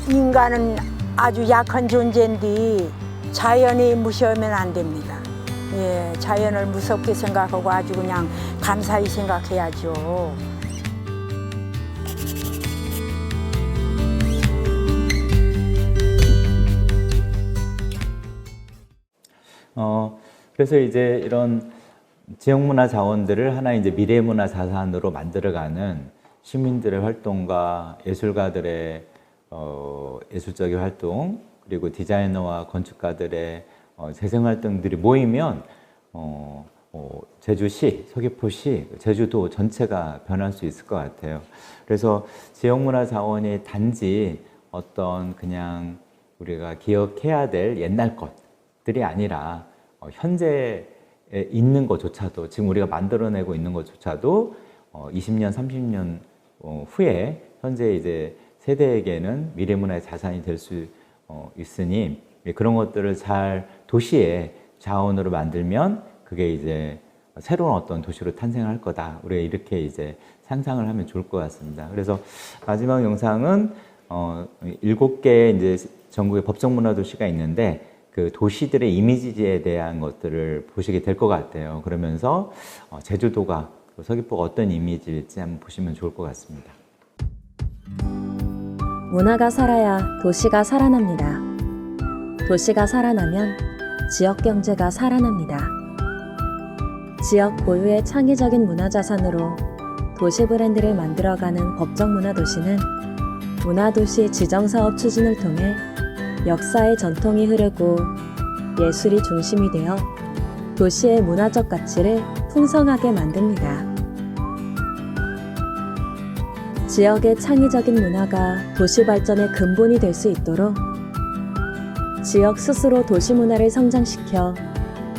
Speaker 1: 인간은 아주 약한 존재인데 자연이 무시하면 안 됩니다. 예, 자연을 무섭게 생각하고 아주 그냥 감사히 생각해야죠.
Speaker 2: 그래서 이제 이런 지역문화 자원들을 하나 이제 미래문화 자산으로 만들어가는 시민들의 활동과 예술가들의 예술적인 활동, 그리고 디자이너와 건축가들의 재생 활동들이 모이면 제주시, 서귀포시, 제주도 전체가 변할 수 있을 것 같아요. 그래서 지역문화 자원이 단지 어떤 그냥 우리가 기억해야 될 옛날 것들이 아니라 현재에 있는 것조차도 지금 우리가 만들어내고 있는 것조차도 20년, 30년 후에 현재 이제 세대에게는 미래문화의 자산이 될 수 있으니 그런 것들을 잘 도시의 자원으로 만들면 그게 이제 새로운 어떤 도시로 탄생할 거다. 우리가 이렇게 이제 상상을 하면 좋을 것 같습니다. 그래서 마지막 영상은 7개 이제 전국의 법정문화도시가 있는데 그 도시들의 이미지에 대한 것들을 보시게 될 것 같아요. 그러면서 제주도가 서귀포가 어떤 이미지일지 한번 보시면 좋을 것 같습니다.
Speaker 5: 문화가 살아야 도시가 살아납니다. 도시가 살아나면 지역 경제가 살아납니다. 지역 고유의 창의적인 문화자산으로 도시 브랜드를 만들어가는 법정문화도시는 문화도시 지정사업 추진을 통해 역사의 전통이 흐르고 예술이 중심이 되어 도시의 문화적 가치를 풍성하게 만듭니다. 지역의 창의적인 문화가 도시 발전의 근본이 될 수 있도록 지역 스스로 도시 문화를 성장시켜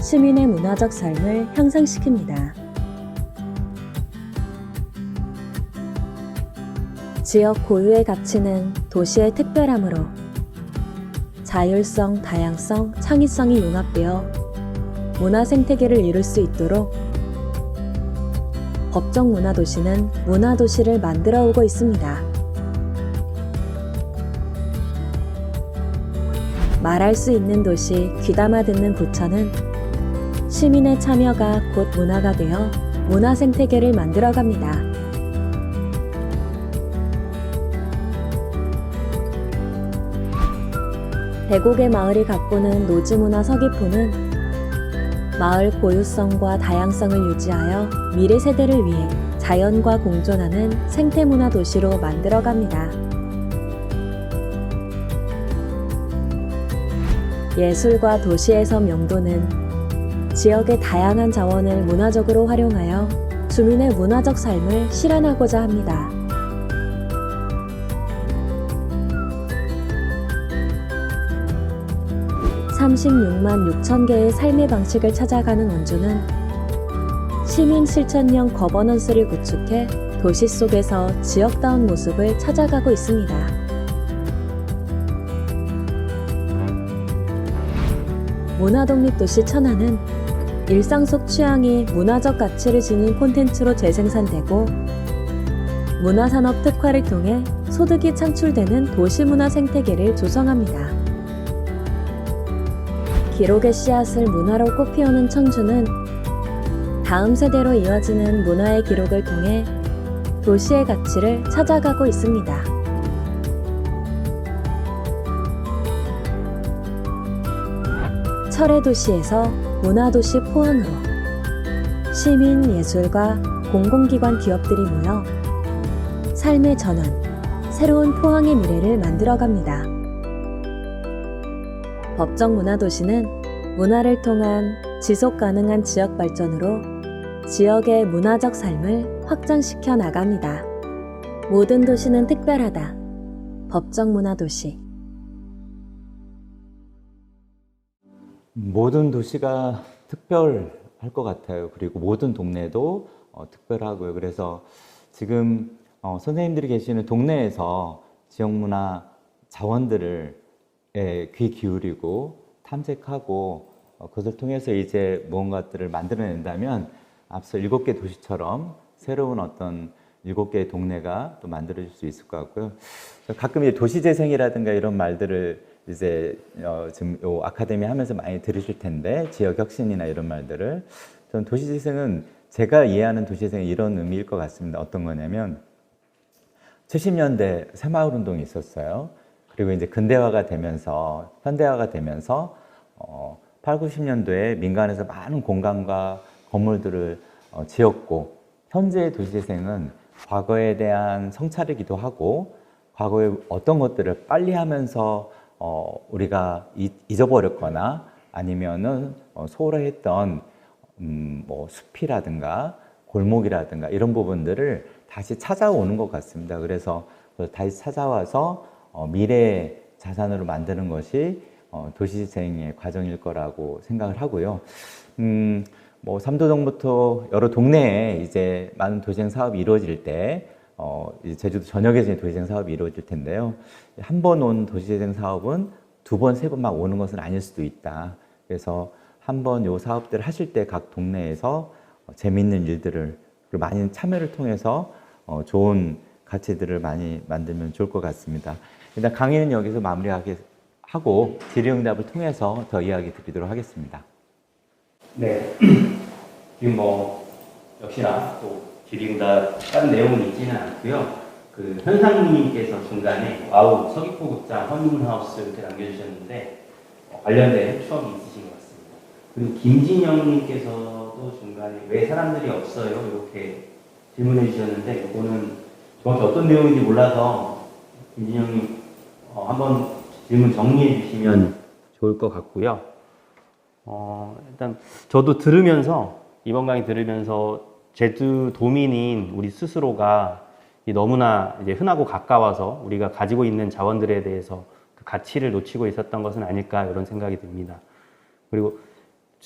Speaker 5: 시민의 문화적 삶을 향상시킵니다. 지역 고유의 가치는 도시의 특별함으로 자율성, 다양성, 창의성이 융합되어 문화 생태계를 이룰 수 있도록 법정 문화도시는 문화도시를 만들어 오고 있습니다. 말할 수 있는 도시, 귀담아 듣는 구천은 시민의 참여가 곧 문화가 되어 문화 생태계를 만들어 갑니다. 대곡의 마을이 가꾸는 노지문화 서귀포는 마을 고유성과 다양성을 유지하여 미래 세대를 위해 자연과 공존하는 생태문화 도시로 만들어 갑니다. 예술과 도시에서 명도는 지역의 다양한 자원을 문화적으로 활용하여 주민의 문화적 삶을 실현하고자 합니다. (36만 6천) 개의 삶의 방식을 찾아가는 원주는 시민 실천형 거버넌스를 구축해 도시 속에서 지역다운 모습을 찾아가고 있습니다. 문화독립도시 천안은 일상 속 취향이 문화적 가치를 지닌 콘텐츠로 재생산되고 문화산업 특화를 통해 소득이 창출되는 도시문화 생태계를 조성합니다. 기록의 씨앗을 문화로 꽃피우는 청주는 다음 세대로 이어지는 문화의 기록을 통해 도시의 가치를 찾아가고 있습니다. 철의 도시에서 문화도시 포항으로 시민, 예술가, 공공기관, 기업들이 모여 삶의 전환, 새로운 포항의 미래를 만들어갑니다. 법정 문화도시는 문화를 통한 지속가능한 지역 발전으로 지역의 문화적 삶을 확장시켜 나갑니다. 모든 도시는 특별하다. 법정 문화도시.
Speaker 2: 모든 도시가 특별할 것 같아요. 그리고 모든 동네도 특별하고요. 그래서 지금 선생님들이 계시는 동네에서 지역문화 자원들을 귀 기울이고 탐색하고 그것을 통해서 이제 무언가들을 만들어낸다면 앞서 7개 도시처럼 새로운 어떤 7개의 동네가 또 만들어질 수 있을 것 같고요. 가끔 이제 도시재생이라든가 이런 말들을 이제 지금 요 아카데미 하면서 많이 들으실 텐데, 지역혁신이나 이런 말들을, 저는 도시재생은 제가 이해하는 도시재생은 이런 의미일 것 같습니다. 어떤 거냐면 70년대 새마을운동이 있었어요. 그리고 이제 근대화가 되면서 현대화가 되면서 8, 90년도에 민간에서 많은 공간과 건물들을 지었고, 현재의 도시재생은 과거에 대한 성찰이기도 하고 과거에 어떤 것들을 빨리 하면서 우리가 잊어버렸거나 아니면은 소홀했던 뭐 숲이라든가 골목이라든가 이런 부분들을 다시 찾아오는 것 같습니다. 그래서 다시 찾아와서 미래의 자산으로 만드는 것이 도시재생의 과정일 거라고 생각을 하고요. 뭐 삼도동부터 여러 동네에 이제 많은 도시재생 사업이 이루어질 때 이제 제주도 전역에서 도시재생 사업이 이루어질 텐데요. 한 번 온 도시재생 사업은 2번, 3번 막 오는 것은 아닐 수도 있다. 그래서 한번 요 사업들을 하실 때 각 동네에서 재미있는 일들을, 그리고 많은 참여를 통해서 좋은 가치들을 많이 만들면 좋을 것 같습니다. 일단 강의는 여기서 마무리하고 질의응답을 통해서 더 이야기 드리도록 하겠습니다.
Speaker 6: 네. 지금 뭐 역시나 또 질의응답 다른 내용은 있지는 않고요. 그 현상님께서 중간에 와우 서귀포 극장 허밍하우스 이렇게 남겨주셨는데 관련된 추억이 있으신 것 같습니다. 그리고 김진영님께서도 중간에 왜 사람들이 없어요 이렇게 질문해 주셨는데, 이거는 정확히 어떤 내용인지 몰라서 김진영님 한번 질문 정리해 주시면 좋을 것 같고요. 일단 저도 들으면서, 이번 강의 들으면서 제주도민인 우리 스스로가 너무나 이제 흔하고 가까워서 우리가 가지고 있는 자원들에 대해서 그 가치를 놓치고 있었던 것은 아닐까, 이런 생각이 듭니다. 그리고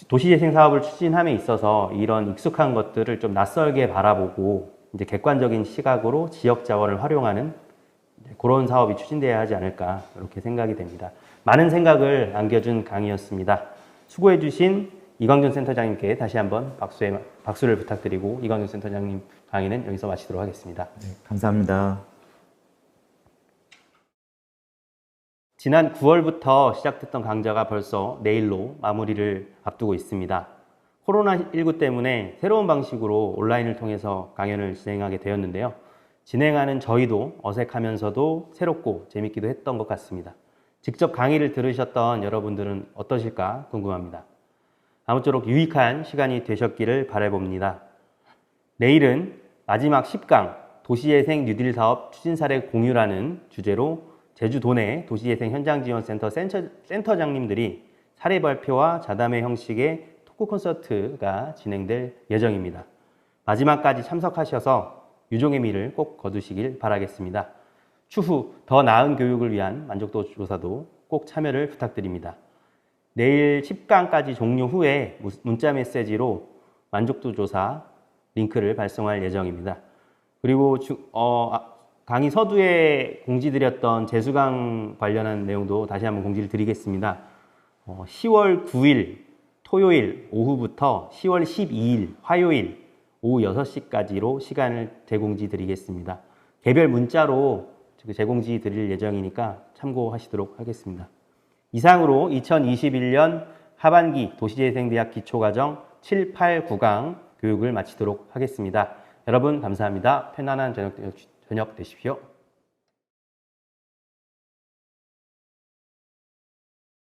Speaker 6: 도시재생 사업을 추진함에 있어서 이런 익숙한 것들을 좀 낯설게 바라보고 이제 객관적인 시각으로 지역 자원을 활용하는 그런 사업이 추진돼야 하지 않을까 이렇게 생각이 됩니다. 많은 생각을 안겨준 강의였습니다. 수고해 주신 이광준 센터장님께 다시 한번 박수를 부탁드리고 이광준 센터장님 강의는 여기서 마치도록 하겠습니다.
Speaker 2: 네, 감사합니다.
Speaker 6: 지난 9월부터 시작됐던 강좌가 벌써 내일로 마무리를 앞두고 있습니다. 코로나19 때문에 새로운 방식으로 온라인을 통해서 강연을 진행하게 되었는데요. 진행하는 저희도 어색하면서도 새롭고 재밌기도 했던 것 같습니다. 직접 강의를 들으셨던 여러분들은 어떠실까 궁금합니다. 아무쪼록 유익한 시간이 되셨기를 바라봅니다. 내일은 마지막 10강 도시재생 뉴딜 사업 추진 사례 공유라는 주제로 제주 도내 도시재생 현장지원센터 센터장님들이 사례 발표와 자담회 형식의 토크 콘서트가 진행될 예정입니다. 마지막까지 참석하셔서 유종의 미를 꼭 거두시길 바라겠습니다. 추후 더 나은 교육을 위한 만족도 조사도 꼭 참여를 부탁드립니다. 내일 10강까지 종료 후에 문자 메시지로 만족도 조사 링크를 발송할 예정입니다. 그리고 강의 서두에 공지드렸던 재수강 관련한 내용도 다시 한번 공지를 드리겠습니다. 10월 9일 토요일 오후부터 10월 12일 화요일 오후 6시까지로 시간을 제공지 드리겠습니다. 개별 문자로 제공지 드릴 예정이니까 참고하시도록 하겠습니다. 이상으로 2021년 하반기 도시재생대학 기초과정 7, 8, 9강 교육을 마치도록 하겠습니다. 여러분 감사합니다. 편안한 저녁 되십시오.